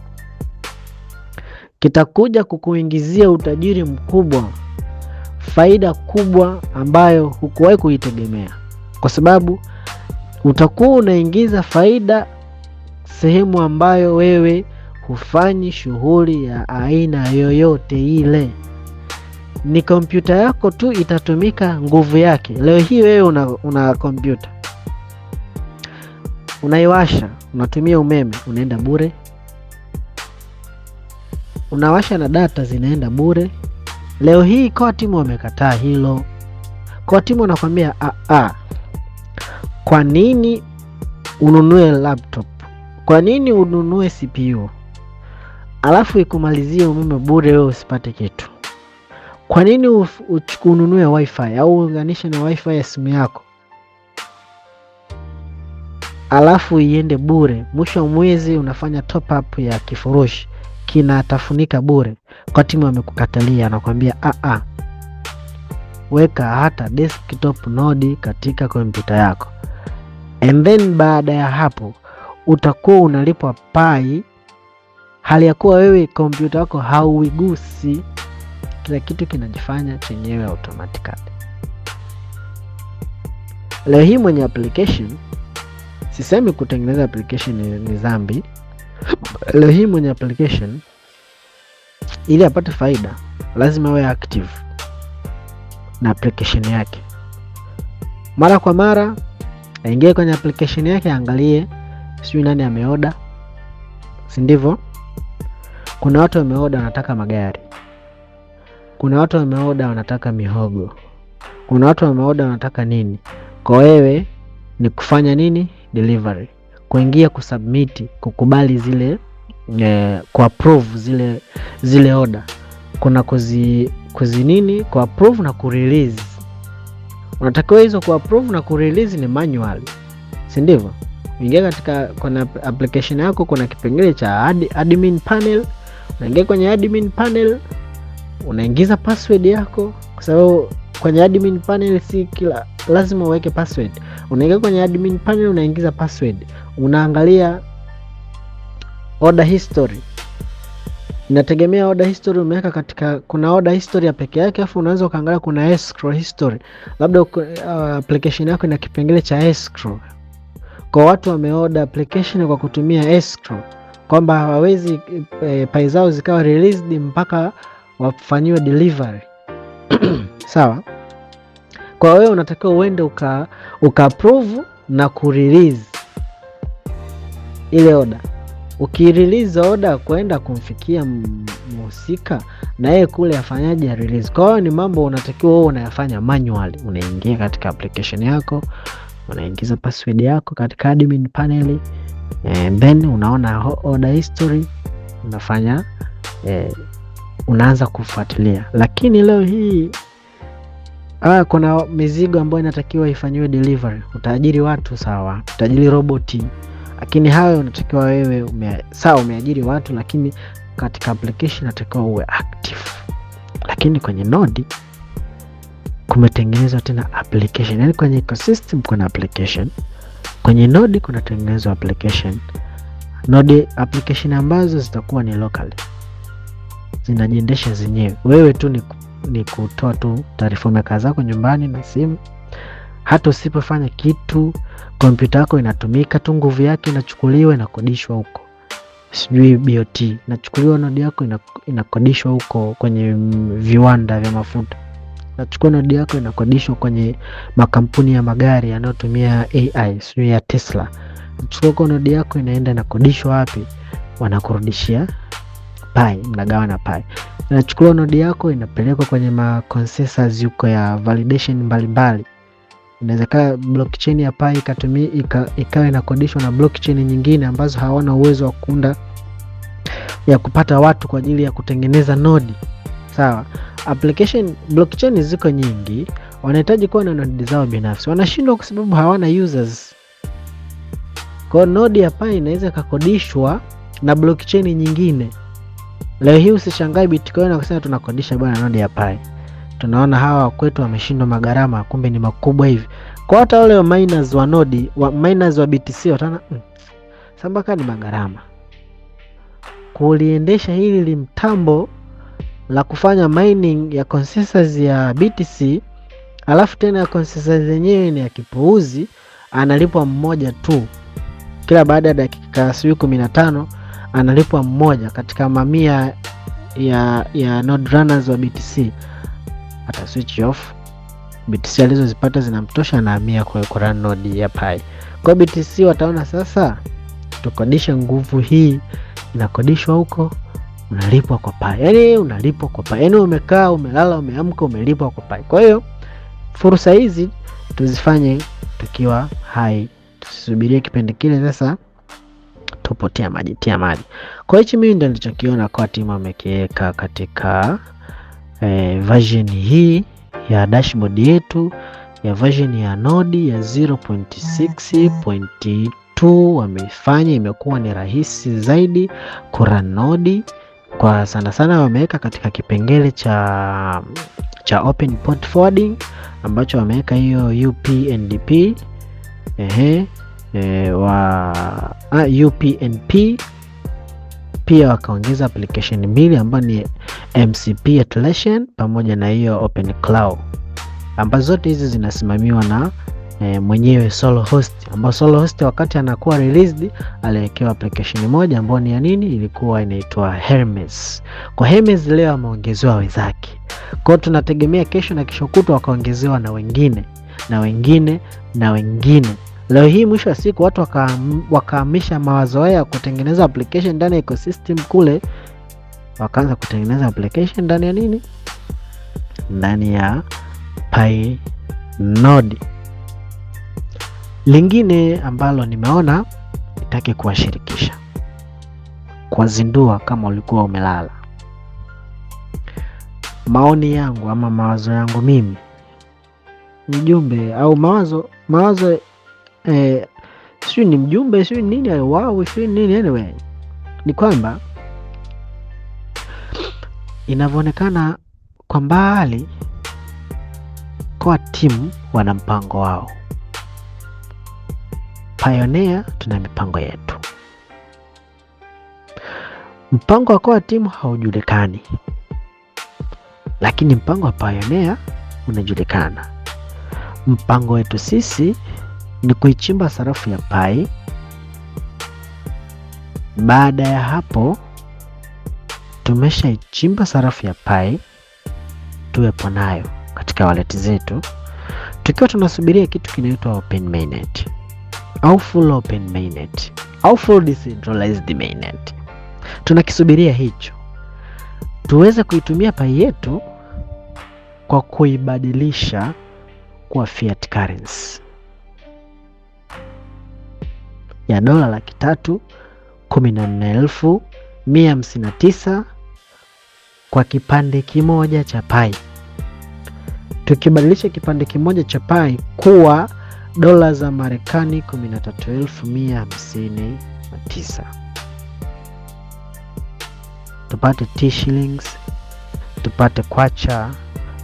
kitakuja kukuingizia utajiri mkubwa, faida kubwa ambayo hukuwahi kuitegemea, kwa sababu utakuwa unaingiza faida sehemu ambayo wewe hufanyi shughuli ya aina yoyote ile. Ni kompyuta yako tu itatumika nguvu yake. Leo hii wewe una kompyuta, unaiwasha, unatumia umeme, unaenda bure. Unawasha na data zinaenda bure. Leo hii kwa timu wamekataa hilo. Kwa timu wanakuambia kwa nini ununue laptop? Kwa nini ununue CPU alafu ikumalizie umeme bure, wewe usipate kitu? Kwa nini ununue wifi au uunganishe na wifi ya simu yako alafu iende bure? Mwisho wa mwezi unafanya top up ya kifurushi, kinatafunika bure. Kwa timu wamekukatalia, anakuambia weka hata desktop node katika kompyuta yako, and then baada ya hapo utakuwa unalipwa Pi, hali ya kuwa wewe kompyuta yako hauigusi, kila kitu kinajifanya chenyewe automatically. Leo hii mwenye application, sisemi kutengeneza application ni dhambi. Leo hii mwenye application, ili apate faida lazima awe active na application yake. Mara kwa mara aingie kwenye application yake, angalie sijui nani ameoda, si ndivyo? Kuna watu wameoda wanataka magari, kuna watu wameoda wanataka mihogo, kuna watu wameoda wanataka nini. Kwa wewe ni kufanya nini? Delivery, kuingia, kusubmit, kukubali zile kuapprove zile order. Kuna kuzi nini, kuapprove na kurelease. Unatakiwa hizo kuapprove na kurelease ni manual, si ndivyo? Ingia katika kuna application yako, kuna kipengele cha admin panel. Unaingia kwenye admin panel, unaingiza password yako, kwa sababu kwenye admin panel si kila lazima uweke password. Unaingia kwenye admin panel, unaingiza password, unaangalia order history. Inategemea order history umeweka katika, kuna order history ya peke yake, afu unaweza ukaangalia kuna escrow history. Labda application yako ina kipengele cha escrow. Kwa watu wameorder application kwa kutumia escrow, kwamba hawawezi pai zao zikawa released mpaka wafanyiwe delivery. Sawa? Kwa wewe unatakiwa uende uka approve na kurelease ile order. Ukirelease order kwenda kumfikia mhusika, na yeye kule afanyaje release. Kwa hiyo ni mambo unatakiwa wewe unayafanya manually. Unaingia katika application yako, unaingiza password yako katika admin panel, then unaona order history, unafanya unaanza kufuatilia. Lakini leo hii kuna mizigo ambayo inatakiwa ifanywe delivery. Utaajiri watu, sawa, utaajiri roboti, lakini hayo unatakiwa wewe umeajiri watu, lakini katika application unatakiwa uwe active. Lakini kwenye Node kumetengenezwa tena application. Yaani kwenye ecosystem kuna application, kwenye Node kuna tengenezwa application. Node application ambazo zitakuwa ni local, zinajiendesha zenyewe. Wewe tu ni kutoa tu taarifa umeka zako nyumbani na simu. Hata usipofanya kitu, kompyuta yako inatumika tu, nguvu yake inachukuliwa, inakodishwa huko. Sijui BOT inachukuliwa, Node yako inakodishwa huko kwenye viwanda vya mafuta. Nachukua Node yako inakodishwa kwenye makampuni ya magari yanayotumia AI, sijui ya Tesla. Nachukua Node yako inaenda inakodishwa wapi? Wanakurudishia pai, mnagawana pai. Nachukua Node yako inapelekwa kwenye consensus huko ya validation mbalimbali. Inawezekana blockchain ya pai ikawa inakodishwa na blockchain nyingine ambazo hawana uwezo wa kuunda ya kupata watu kwa ajili ya kutengeneza Node. Sawa? Blockchain ziko nyingi, wanahitaji kuwa na Node zao binafsi. Wanashindwa kwa sababu hawana users. Kwa Node ya pai inaweza kukodishwa na blockchain nyingine. Leo hii usishangae Bitcoin na kusema tunakodisha bwana Node ya pai. Tunaona hawa kwetu wameshindwa magarama, kumbe ni makubwa hivi. Kwa hata wale wa miners wa Node, miners wa BTC watana sambaka ni magarama. Kuliendesha hili limtambo la kufanya mining ya consensus ya BTC, alafu tena ya consensus zenyewe ni ya kipuuzi, analipwa mmoja tu. Kila baada ya dakika 15 analipwa mmoja katika mamia ya node runners wa BTC. Ata switch off, BTC alizozipata zinamtosha na amia kwa run node ya pai. Kwa BTC wataona sasa tukodisha nguvu hii, inakodishwa huko, unalipwa kwa pai. Yaani unalipwa kwa pai. Yaani umekaa, umelala, umeamka, umelipwa kwa pai. Kwa hiyo fursa hizi tuzifanye tukiwa hai. Tusisubirie kipindi kile sasa tupotea maji, tia maji. Kwa hiyo mimi ndio nilichokiona kwa timu amekiweka katika version hii ya dashboard yetu ya version ya Node ya 0.6.2. Wamefanya imekuwa ni rahisi zaidi kurun Node. Kwa sana wameweka katika kipengele cha open port forwarding ambacho wameweka hiyo UPnP UPnP. Pia wakaongeza application mbili ambayo ni MCP Atlassian pamoja na hiyo Open Cloud, ambazo zote hizi zinasimamiwa na mwenyewe Solohost, ambao Solohost wakati anakuwa released aliwekewa application moja ambayo ni ya nini, ilikuwa inaitwa Hermes. Kwa Hermes leo ameongezewa wenzake. Kwa tunategemea kesho na kesho kutwa wakaongezewa na wengine na wengine na wengine. Leo hii mwisho wa siku watu wakahamisha mawazo ya kutengeneza application ndani ya ecosystem kule, wakaanza kutengeneza application ndani ya nini, ndani ya Pi Node. Lingine ambalo nimeona nitake kuwashirikisha, kuwazindua kama ulikuwa umelala. Maoni yangu ama mawazo yangu mimi, mjumbe au mawazo sio ni mjumbe, sio nini, wow, sio nini, anyway ni kwamba inavyoonekana kwa mbali Core Team wana mpango wao. Pioneer tuna mipango yetu. Mpango wa Core Team haujulikani, lakini mpango wa Pioneer unajulikana. Mpango wetu sisi ni kuichimba sarafu ya Pi. Baada ya hapo tumeshaichimba sarafu ya Pi, tuwepo nayo katika wallet zetu, tukiwa tunasubiria kitu kinaitwa open mainnet au full open mainnet au full decentralized mainnet. Tunakisubiria hicho tuweze kuitumia Pi yetu kwa kuibadilisha kwa fiat currency ya $314,159 kwa kipande kimoja cha Pi. Tukibadilisha kipande kimoja cha Pi kuwa dola za Marekani 13,159, tupate T-shillings, tupate kwacha,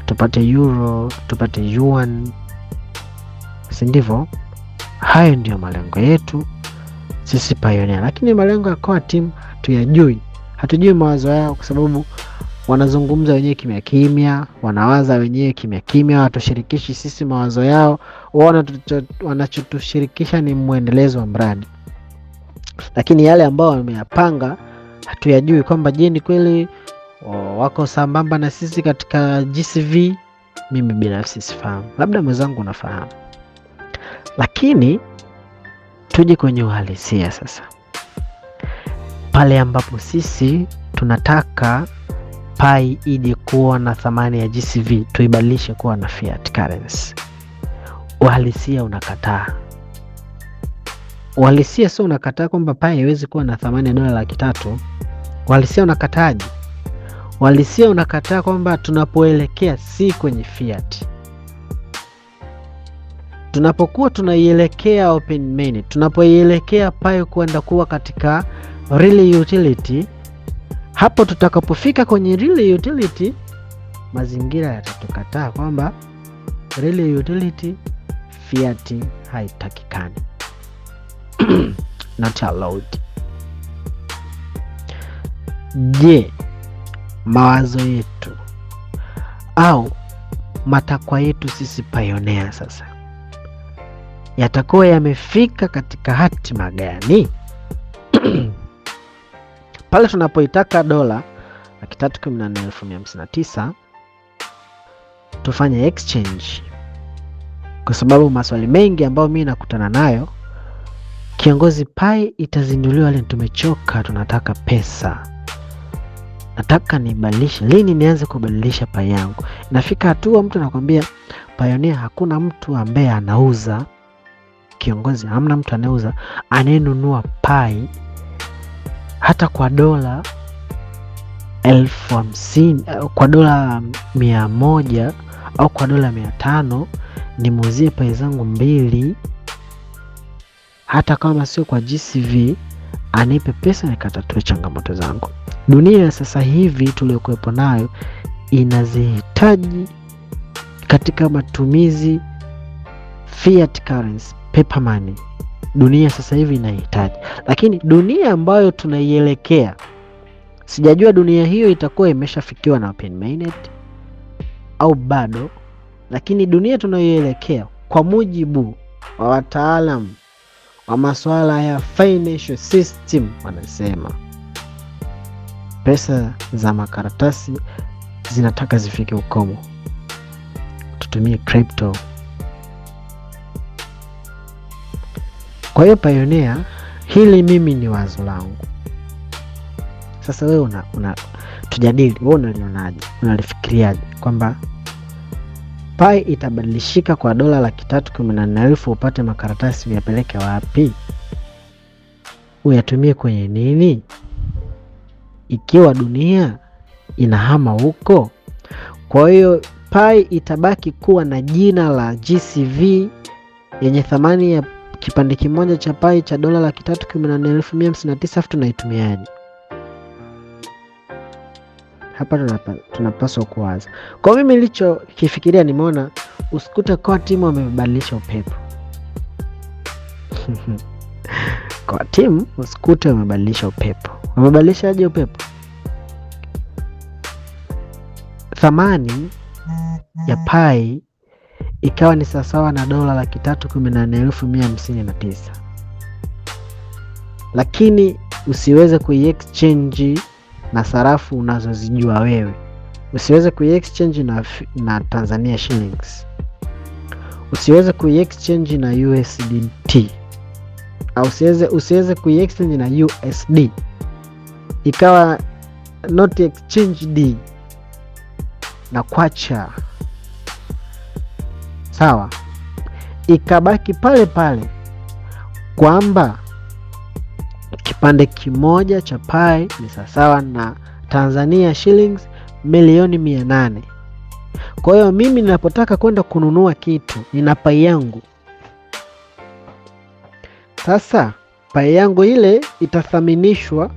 tupate euro, tupate yuan, si ndivyo? Hayo ndio malengo yetu sisi Pioneer, lakini malengo ya Core Team hatujui mawazo yao, kwa sababu wanazungumza wenyewe kimya kimya, wanawaza wenyewe kimya kimya, watushirikishi sisi mawazo yao. Wanachotushirikisha ni muendelezo wa mradi, lakini yale ambao wameyapanga hatuyajui, kwamba je ni kweli wako sambamba na sisi katika GCV. Mimi binafsi sifahamu, labda mwenzangu unafahamu. Lakini tuje kwenye uhalisia sasa. Pale ambapo sisi tunataka Pi ije kuwa na thamani ya GCV, tuibadilishe kuwa na fiat currency, uhalisia unakataa. Uhalisia sio unakataa kwamba Pi haiwezi kuwa na thamani ya dola 300,000. Uhalisia unakataje? Uhalisia unakataa kwamba tunapoelekea si kwenye fiat. Tunapokuwa tunaielekea open mainnet, tunapoielekea Pi kwenda kuwa katika real utility, hapo tutakapofika kwenye real utility, mazingira yatatukataa kwamba real utility fiat haitakikani. Not allowed. Je, mawazo yetu au matakwa yetu sisi Pioneer sasa yatakuwa yamefika katika hatima gani? Pale tunapoitaka dola 314,159 tufanye exchange, kwa sababu maswali mengi ambayo mimi nakutana nayo, kiongozi, Pi itazinduliwa lini? Tumechoka, tunataka pesa. Nataka nibadilishe, lini nianze kubadilisha Pi yangu? Nafika hatua mtu anakuambia Pioneer hakuna mtu ambaye anauza. Kiongozi, hamna mtu anauza, anayenunua Pi hata kwa dola 50,000, kwa dola 100 au kwa dola 500, nimuuzie Pi zangu 2, hata kama sio kwa GCV, anipe pesa nikatatue changamoto zangu. Dunia sasa hivi tuliyokuwepo nayo inazihitaji katika matumizi fiat currency, paper money. Dunia sasa hivi inahitaji, lakini dunia ambayo tunaielekea, sijajua dunia hiyo itakuwa imeshafikiwa na open mainnet au bado, lakini dunia tunayoelekea kwa mujibu wa wataalamu wa masuala ya financial system wanasema pesa za makaratasi zinataka zifike ukomo, tutumie crypto. Kwa hiyo Pioneer, hili mimi ni wazo langu. Sasa wewe tujadili, wewe unalionaje? Unalifikiriaje kwamba Pi itabadilishika kwa dola 314,000 upate makaratasi, uyapeleke wapi? Uyatumie kwenye nini ikiwa dunia inahama huko? Kwa hiyo Pi itabaki kuwa na jina la GCV yenye thamani ya kipande kimoja cha Pi cha dola 314,159, tunaitumiaje? Hapa tunapaswa kuwaza. Kwa mimi nilichokifikiria, nimeona usikute kwa timu wamebadilisha upepo. Kwa timu usikute wamebadilisha upepo. Wamebadilisha aje upepo? Thamani ya pai ikawa ni sawasawa na $318,159, lakini usiweze kuiexchange na sarafu unazozijua wewe. Usiweze kuiexchange na Tanzania shillings, usiweze kuiexchange na USDT, au usiweze kuiexchange na USD, ikawa not exchanged na kwacha, sawa, ikabaki pale pale kwamba kipande kimoja cha pai ni sawa na Tanzania shillings 800,000. Kwa hiyo mimi ninapotaka kwenda kununua kitu nina pai yangu. Sasa pai yangu ile itathaminishwa.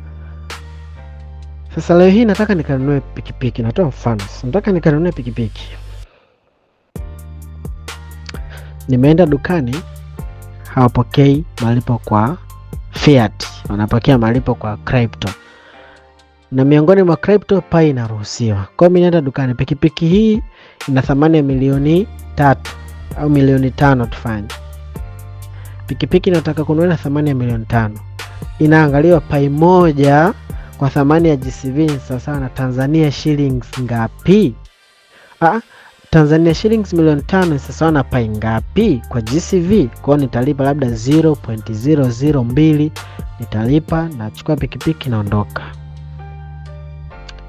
Sasa leo hii nataka nikanunue pikipiki, natoa mfano. Nataka nikanunue pikipiki. Nimeenda dukani, hawapokei malipo kwa fiat, wanapokea malipo kwa crypto. Na miongoni mwa crypto pai inaruhusiwa. Kwa mimi naenda dukani, pikipiki hii ina thamani ya $3,000,000 au $5,000,000 tufanye. Pikipiki nataka kununua na thamani ya $5,000,000. Inaangaliwa pai moja kwa thamani ya GCV sawa na Tanzania shillings ngapi? Tanzania shillings 5,000,000 sawa na pai ngapi kwa GCV? Kwa nitalipa labda 0.002, nitalipa, nachukua pikipiki naondoka.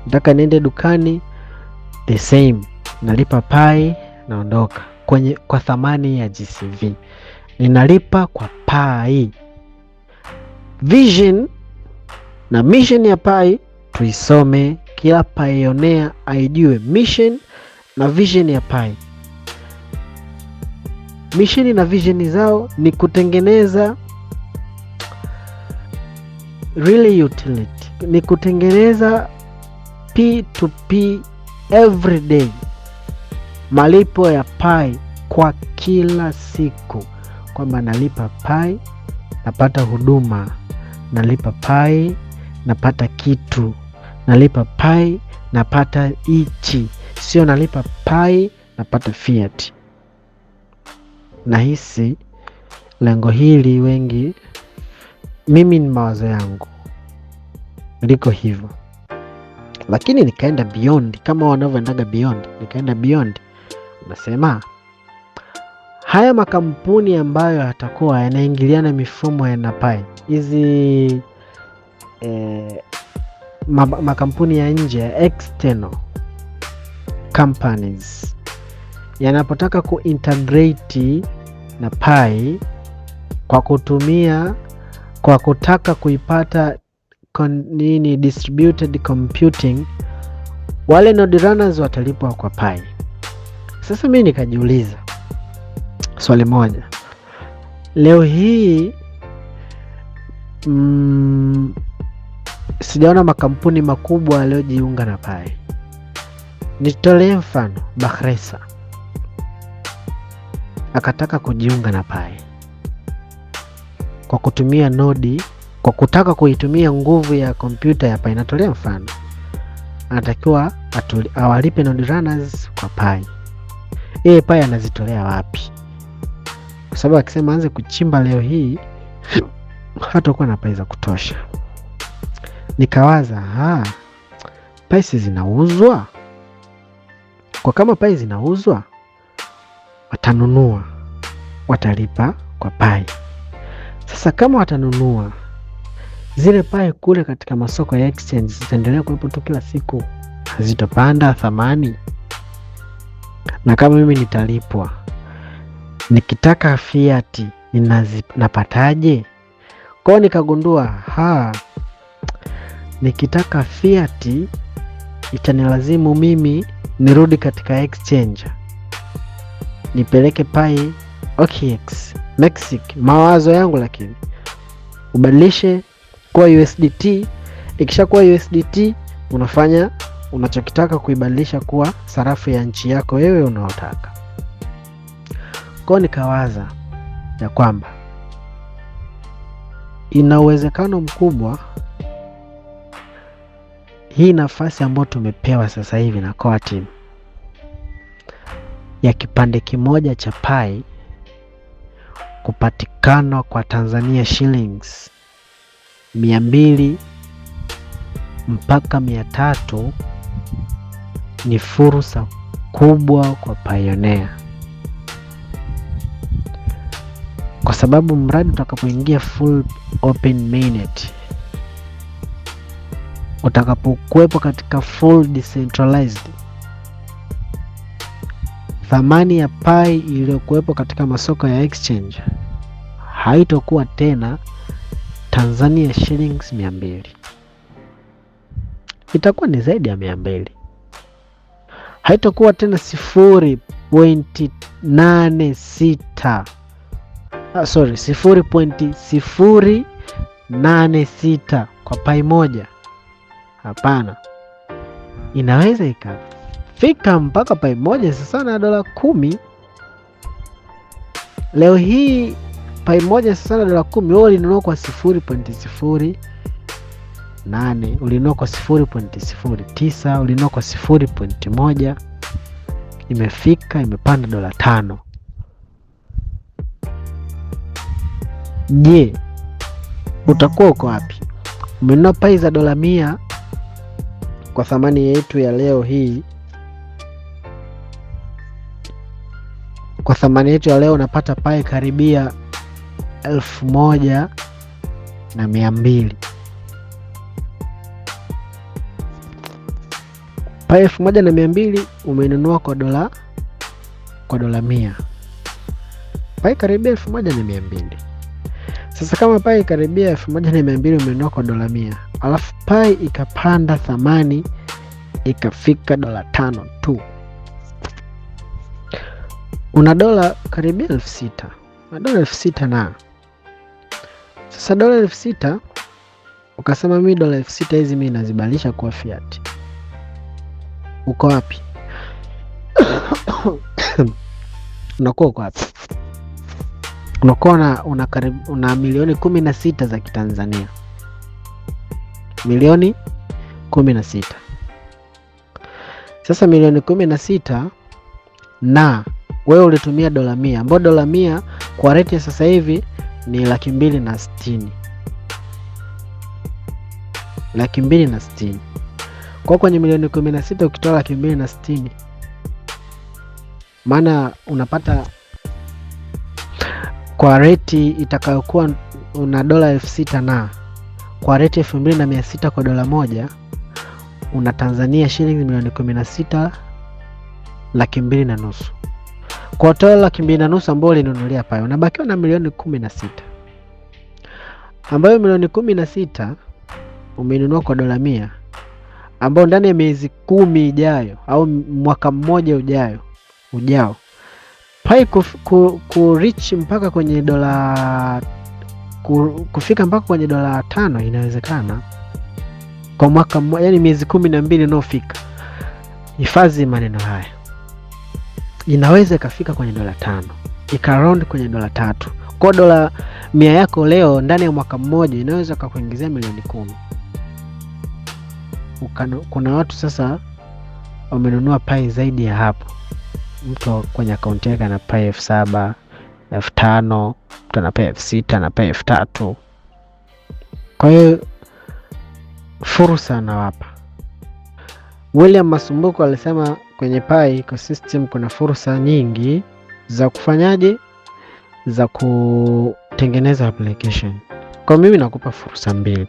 Nataka niende dukani, the same, nalipa pai naondoka kwa thamani ya GCV. Ninalipa kwa pai. Vision na mission ya pai tuisome, kila pioneer aijue mission na vision ya pai. Mission na vision zao ni kutengeneza really utility, ni kutengeneza P2P everyday, malipo ya pai kwa kila siku, kwamba nalipa pai napata huduma, nalipa pai napata kitu, nalipa pai napata ichi, sio nalipa pai napata fiat. Nahisi lengo hili wengi, mimi ni mawazo yangu liko hivyo, lakini nikaenda beyond kama wanavyoendaga beyond. Nikaenda beyond, nasema haya makampuni ambayo yatakuwa yanaingiliana mifumo ya pai, hizi makampuni ya nje ya external companies yanapotaka kuintegrate na pai kwa kutaka kuipata distributed computing, wale node runners watalipwa kwa pai. Sasa mimi nikajiuliza swali moja. Leo hii sijaona makampuni makubwa yaliyojiunga na pai. Nitolee mfano, Bakhresa akataka kujiunga na pai kwa kutumia nodi, kwa kutaka kuitumia nguvu ya kompyuta ya pai. Natolea mfano, anatakiwa awalipe node runners kwa pai. Yeye pai anazitolea wapi? Kwa sababu akisema anze kuchimba leo hii hatakuwa na pai za kutosha. Nikawaza, pai zinauzwa? Kwa kama pai zinauzwa, watanunua, watalipa kwa pai. Sasa kama watanunua, zile pai kule katika masoko ya exchange zitaendelea kuwepo tu kila siku, hazitopanda thamani. Na kama mimi nitalipwa, nikitaka fiat napataje? Kwa nikagundua nikitaka fiat itanilazimu mimi nirudi katika exchange, nipeleke pai OKX Mexico, mawazo yangu, lakini ubadilishe kwa USDT. Ikishakuwa USDT, unafanya unachokitaka kuibadilisha kuwa sarafu ya nchi yako wewe unaotaka. Kwa nikawaza ya kwamba ina uwezekano mkubwa hii nafasi ambayo tumepewa sasa hivi na core team ya kipande kimoja cha pai kupatikana kwa Tanzania shillings 200 mpaka 300 ni fursa kubwa kwa Payoneer, kwa sababu mradi utakapoingia full open mainnet, utakapokuwepo katika full decentralized, thamani ya pai iliyokuwepo katika masoko ya exchange haitokuwa tena Tanzania shillings 200, itakuwa ni zaidi ya 200. Haitakuwa tena 0.86 0.086 kwa pai moja. Hapana, inaweza ikafika mpaka pai moja sasa na $10. Leo hii pai moja sasa na $10, wewe ulinunua kwa 0.08, ulinunua kwa 0.09, ulinunua kwa 0.1, imefika imepanda $5. Je, utakuwa uko wapi? Umenunua pai za $100 kwa thamani yetu ya leo hii. Kwa thamani yetu ya leo unapata pai karibia 1,200. Pai 1,200 umenunua kwa dola 100. Pai karibia 1,200. Sasa kama pai karibia 1,200 umenunua kwa $100, alafu pai ikapanda thamani ikafika $5 tu, una dola karibia 6,000, na dola 6,000 na sasa dola 6,000 ukasema mimi dola 6,000 hizi mimi nazibadilisha kwa fiat. Uko wapi? Unakuwa uko wapi? Unakuwa una milioni 16 za Kitanzania. Milioni 16. Sasa milioni 16 na wewe ulitumia dola 100, ambapo dola 100 kwa rate sasa hivi ni 260. 260. Kwa kwenye milioni 16 ukitoa 260, maana unapata kwa rate itakayokuwa una dola 6,000 na kwa rate 2,600 kwa dola moja, una Tanzania shilingi milioni 16 200,000. Kwa toa 200,000 ambayo ulinunulia pai, unabakiwa na milioni 16, ambayo milioni 16 umenunua kwa dola 100, ambao ndani ya miezi 10 ijayo au mwaka mmoja ujao pai reach mpaka kwenye dola kufika mpaka kwenye dola 5 inawezekana kwa mwaka mmoja, yani miezi 12 inayofika. Hifadhi maneno haya, inaweza ikafika kwenye dola 5, ikaround kwenye dola 3. Kwa dola 100 yako leo ndani ya mwaka mmoja inaweza kukuingizia milioni 10. Kuna watu sasa wamenunua pai zaidi ya hapo. Mtu kwenye akaunti yake ana pai 7,000, 5,000, mtu ana pai 6,000, ana pai 3,000. Kwa hiyo fursa anawapa. William Masumbuko alisema kwenye pai ecosystem kuna fursa nyingi za kufanyaje, za kutengeneza application. Kwa mimi nakupa fursa 2,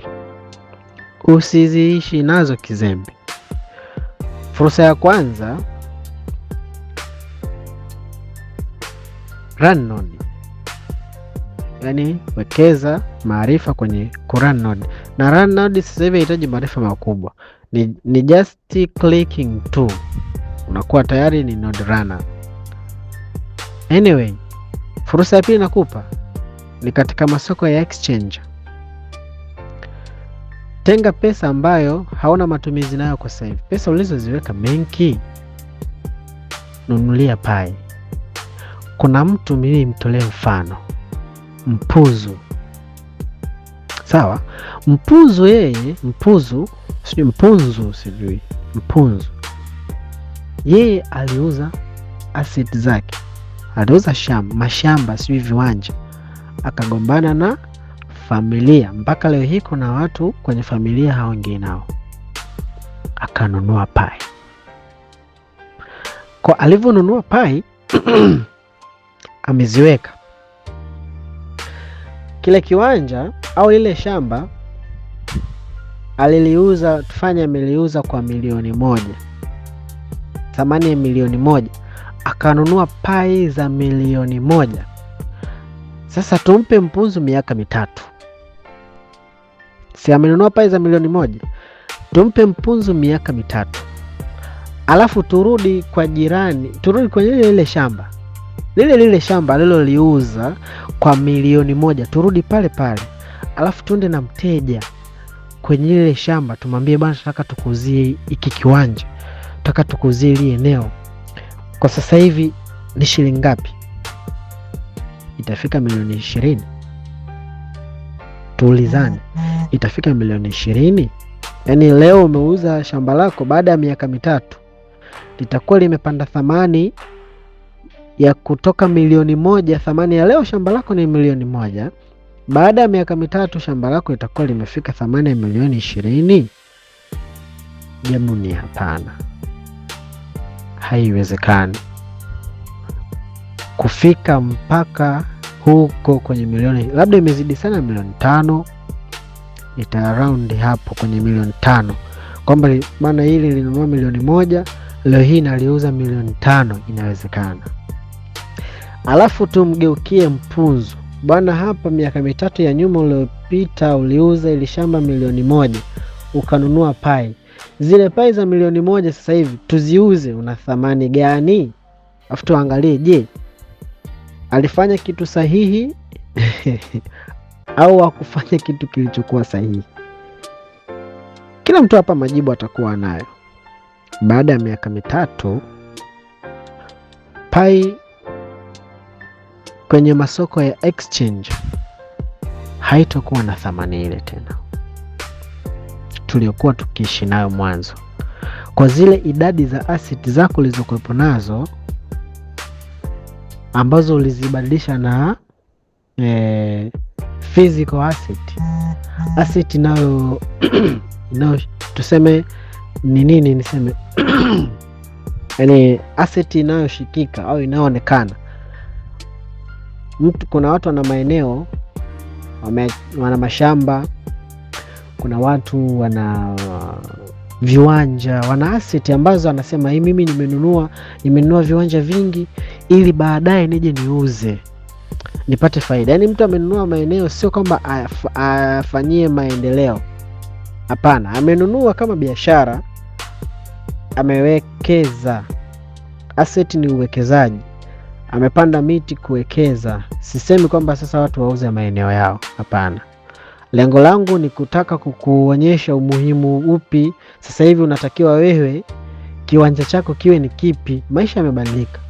usiziishi nazo kizembe. Fursa ya kwanza, run node, yani wekeza maarifa kwenye run node. Na run node sasa hivi inahitaji maarifa makubwa, ni just clicking tu unakuwa tayari ni node runner. Anyway, fursa ya pili nakupa ni katika masoko ya exchange. Tenga pesa ambayo hauna matumizi nayo kwa sasa hivi, pesa ulizoziweka benki, nunulia pai. kuna mtu mimi mtolee mfano, Mpuzu. Sawa, Mpuzu yeye, Mpunzu, yeye aliuza asset zake, aliuza mashamba, sijui viwanja, akagombana na familia. Mpaka leo hii kuna watu kwenye familia haongei nao. Akanunua pai. Kwa alivyonunua pai ameziweka kile kiwanja au ile shamba aliliuza, ameliuza kwa milioni 1, thamani ya milioni 1, akanunua pai za milioni 1. Sasa tumpe Mpunzu miaka 3, si amenunua pai za milioni 1? Tumpe Mpunzu miaka 3, alafu turudi kwa jirani, turudi kwenye lile shamba, lile shamba aliloliuza kwa milioni 1, turudi pale pale, alafu tuende na mteja kwenye lile shamba, tumwambie bwana, tunataka tukuzie hiki kiwanja, tunataka tukuzie ile eneo, kwa sasa hivi ni shilingi ngapi? Itafika milioni 20. Tuulizane, itafika milioni 20? Yaani leo umeuza shamba lako, baada ya miaka 3 litakuwa limepanda thamani ya kutoka milioni 1. Thamani ya leo shamba lako ni milioni 1, baada ya miaka 3 shamba lako itakuwa limefika thamani ya milioni 20? Jamu ni hapana, haiwezekani kufika mpaka huko kwenye milioni, labda imezidi sana milioni 5, ita around hapo kwenye milioni 5, kwamba maana hili linunua milioni 1, leo hii naliuza milioni 5, inawezekana. Alafu tumgeukie Mpunzu, bwana, hapa miaka 3 ya nyuma uliopita uliuza ile shamba milioni 1, ukanunua pai. Zile pai za milioni 1 sasa hivi tuziuze, una thamani gani? Alafu tuangalie, je, alifanya kitu sahihi au hakufanya kitu kilichokuwa sahihi? Kila mtu hapa majibu atakuwa nayo. Baada ya miaka 3 pai kwenye masoko ya exchange haitakuwa na thamani ile tena tuliokuwa tukiishi nayo mwanzo, kwa zile idadi za asset zako ulizokuwepo nazo ambazo ulizibadilisha na physical asset nayo tuseme ni nini, niseme yani asset inayoshikika au inayoonekana. Kuna watu wana maeneo, wana mashamba, kuna watu wana viwanja, wana asset ambazo anasema hii mimi nimenunua viwanja vingi ili baadaye nije niuze nipate faida. Yaani mtu amenunua maeneo sio kwamba afanyie maendeleo, hapana, amenunua kama biashara, amewekeza. Asset ni uwekezaji, amepanda miti kuwekeza. Sisemi kwamba sasa watu wauze maeneo yao, hapana. Lengo langu ni kutaka kukuonyesha umuhimu upi sasa hivi unatakiwa wewe kiwanja chako kiwe ni kipi. Maisha yamebadilika.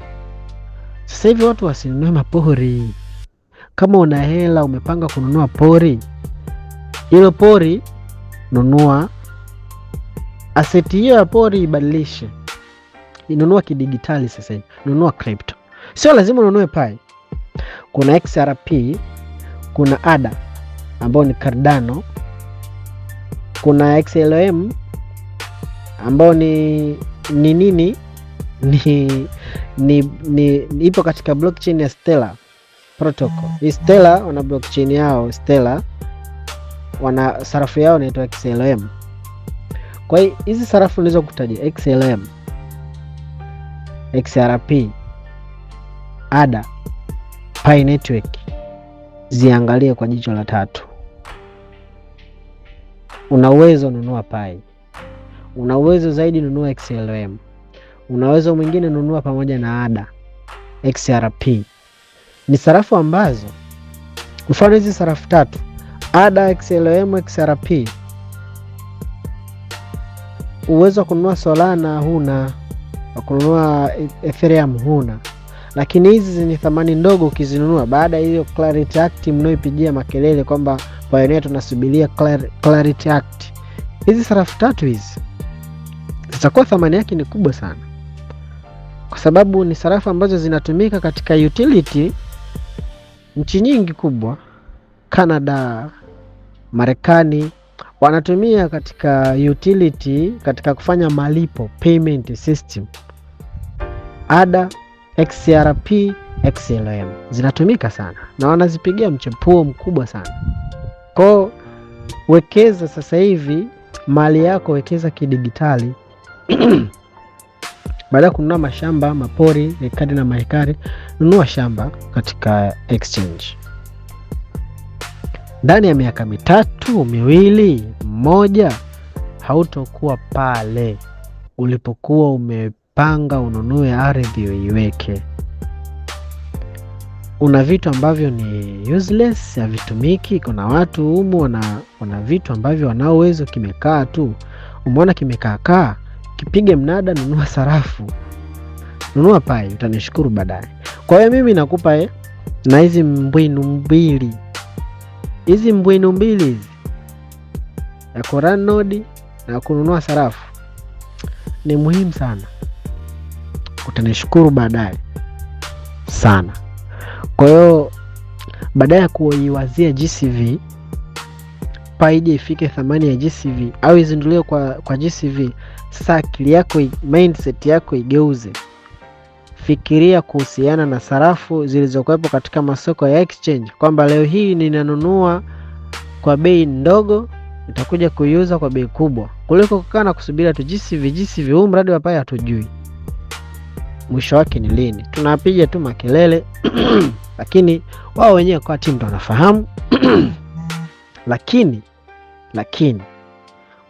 Sasa hivi watu wasinunue mapori. Kama una hela umepanga kununua pori, hilo pori nunua asset hiyo ya pori, ibadilishe, inunua kidigitali. Sasa hivi nunua crypto, sio lazima ununue pai. Kuna XRP, kuna ADA ambao ni Cardano, kuna XLM ambao ni ipo katika blockchain ya Stellar protocol. Hii Stellar wana blockchain yao, Stellar wana sarafu yao inaitwa XLM. Kwa hiyo hizi sarafu nilizo kutaja, XLM, XRP, ADA, Pi Network, ziangalie kwa jicho la tatu. Una uwezo nunua Pi, una uwezo zaidi nunua XLM, una uwezo mwingine nunua pamoja na ADA, XRP. Ni sarafu ambazo, mfano hizi sarafu tatu, ADA, XLM, XRP, uwezo wa kununua Solana huna, wa kununua Ethereum huna, lakini hizi zenye thamani ndogo ukizinunua baada ya hiyo Clarity Act mnaoipigia makelele kwamba Pioneer tunasubiria Clarity Act, hizi sarafu tatu hizi zitakuwa thamani yake ni kubwa sana, kwa sababu ni sarafu ambazo zinatumika katika utility nchi nyingi kubwa. Canada, Marekani wanatumia katika utility, katika kufanya malipo, payment system. ADA, XRP, XLM zinatumika sana na wanazipigia mchepuo mkubwa sana. Kwa wekeza sasa hivi mali yako, wekeza kidigitali. Baada ya kununua mashamba, mapori, hekari na mahekari, nunua shamba katika exchange. Ndani ya miaka 3, 2, 1 hautokuwa pale ulipokuwa umepanga ununue ardhi uiweke. Una vitu ambavyo ni useless, havitumiki. Kuna watu humu wana vitu ambavyo wanao uwezo, kimekaa tu. Umeona kimekaa, kipige mnada, nunua sarafu, nunua pai, utanishukuru baadaye. Kwa hiyo mimi nakupa na hizi mbinu mbili hizi ya kurun node na kununua sarafu ni muhimu sana, utanishukuru baadaye sana. Kwa hiyo baada ya kuiwazia GCV, paije ifike thamani ya GCV au izinduliwe kwa GCV, sasa akili yako, mindset yako igeuze. Fikiria kuhusiana na sarafu zilizokuwepo katika masoko ya exchange, kwamba leo hii ninanunua kwa bei ndogo, nitakuja kuiuza kwa bei kubwa, kuliko kukaa na kusubiri tu GCV. Huu mradi wa Pai hatujui mwisho wake ni lini, tunapiga tu makelele lakini wao wenyewe kwa timu ndo wanafahamu. lakini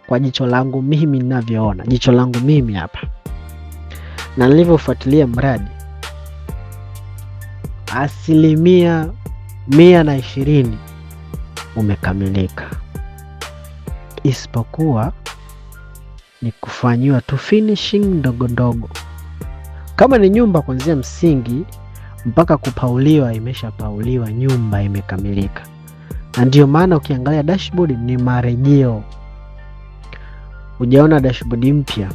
kwa jicho langu mimi ninavyoona, jicho langu mimi hapa na nilivyofuatilia mradi, 120% umekamilika, isipokuwa ni kufanyiwa tu finishing ndogo ndogo. Kama ni nyumba, kuanzia msingi mpaka kupauliwa, imeshapauliwa, nyumba imekamilika. Na ndio maana ukiangalia dashboard ni marejeo. Hujaona dashboard mpya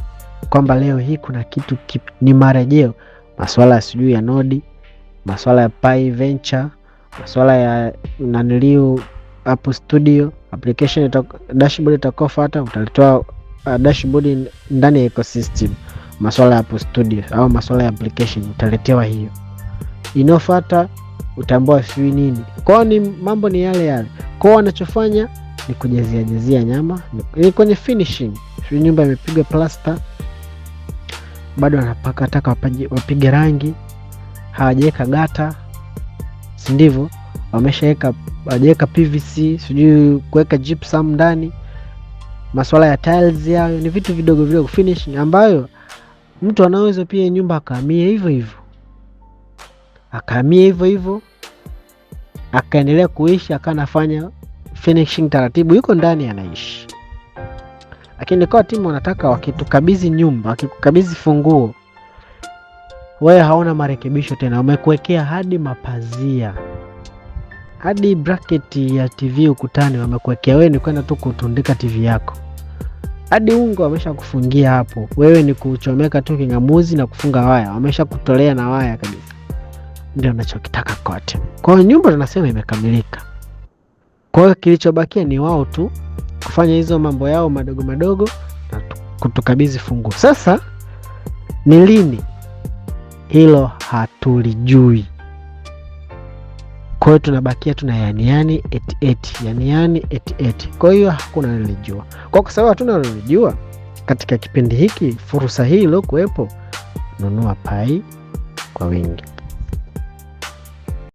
kwamba leo hii kuna kitu ni marejeo. Masuala sijui ya nodi, masuala ya Pi Venture, masuala ya naniliu Apple Studio application, dashboard itakofuata utalitoa dashboard ndani ya ecosystem. Masuala ya Apple Studio au masuala ya application utaletewa hiyo. Inofuata utambua sijui nini. Kwa ni mambo ni yale. Kwa wanachofanya ni kujazia nyama. Ni kwenye finishing. Sijui nyumba imepigwa plaster, bado wanapaka, taka wapige rangi, hawajaweka gata, si ndivyo? Hawajaweka PVC, sijui kuweka gypsum ndani. Masuala ya tiles yao ni vitu vidogo vidogo finishing, ambayo mtu anaweza pia nyumba akahamia hivyo akaendelea kuishi, akanafanya finishing taratibu, yuko ndani anaishi. Lakini kwa timu wanataka wakitukabidhi nyumba, wakikukabidhi funguo, wewe haona marekebisho tena. Wamekuwekea hadi mapazia, hadi bracket ya TV ukutani wamekuwekea. Wewe ni kwenda tu kutundika TV yako, hadi ungo wamesha kufungia hapo. Wewe ni kuchomeka tu kingamuzi na kufunga waya, wamesha kutolea na waya kabisa. Ndio unachokitaka kwa timu. Kwa hiyo nyumba tunasema imekamilika. Kwa hiyo kilichobakia ni wao tu kufanya hizo mambo yao madogo madogo na kutukabidhi funguo. Sasa ni lini? Hilo hatulijui. Kwa hiyo tunabakia tuna yani eti. Kwa hiyo hakuna nilijua. Kwa sababu hatuna nilijua, katika kipindi hiki, fursa hii iliyokuwepo, nunua Pai kwa wingi.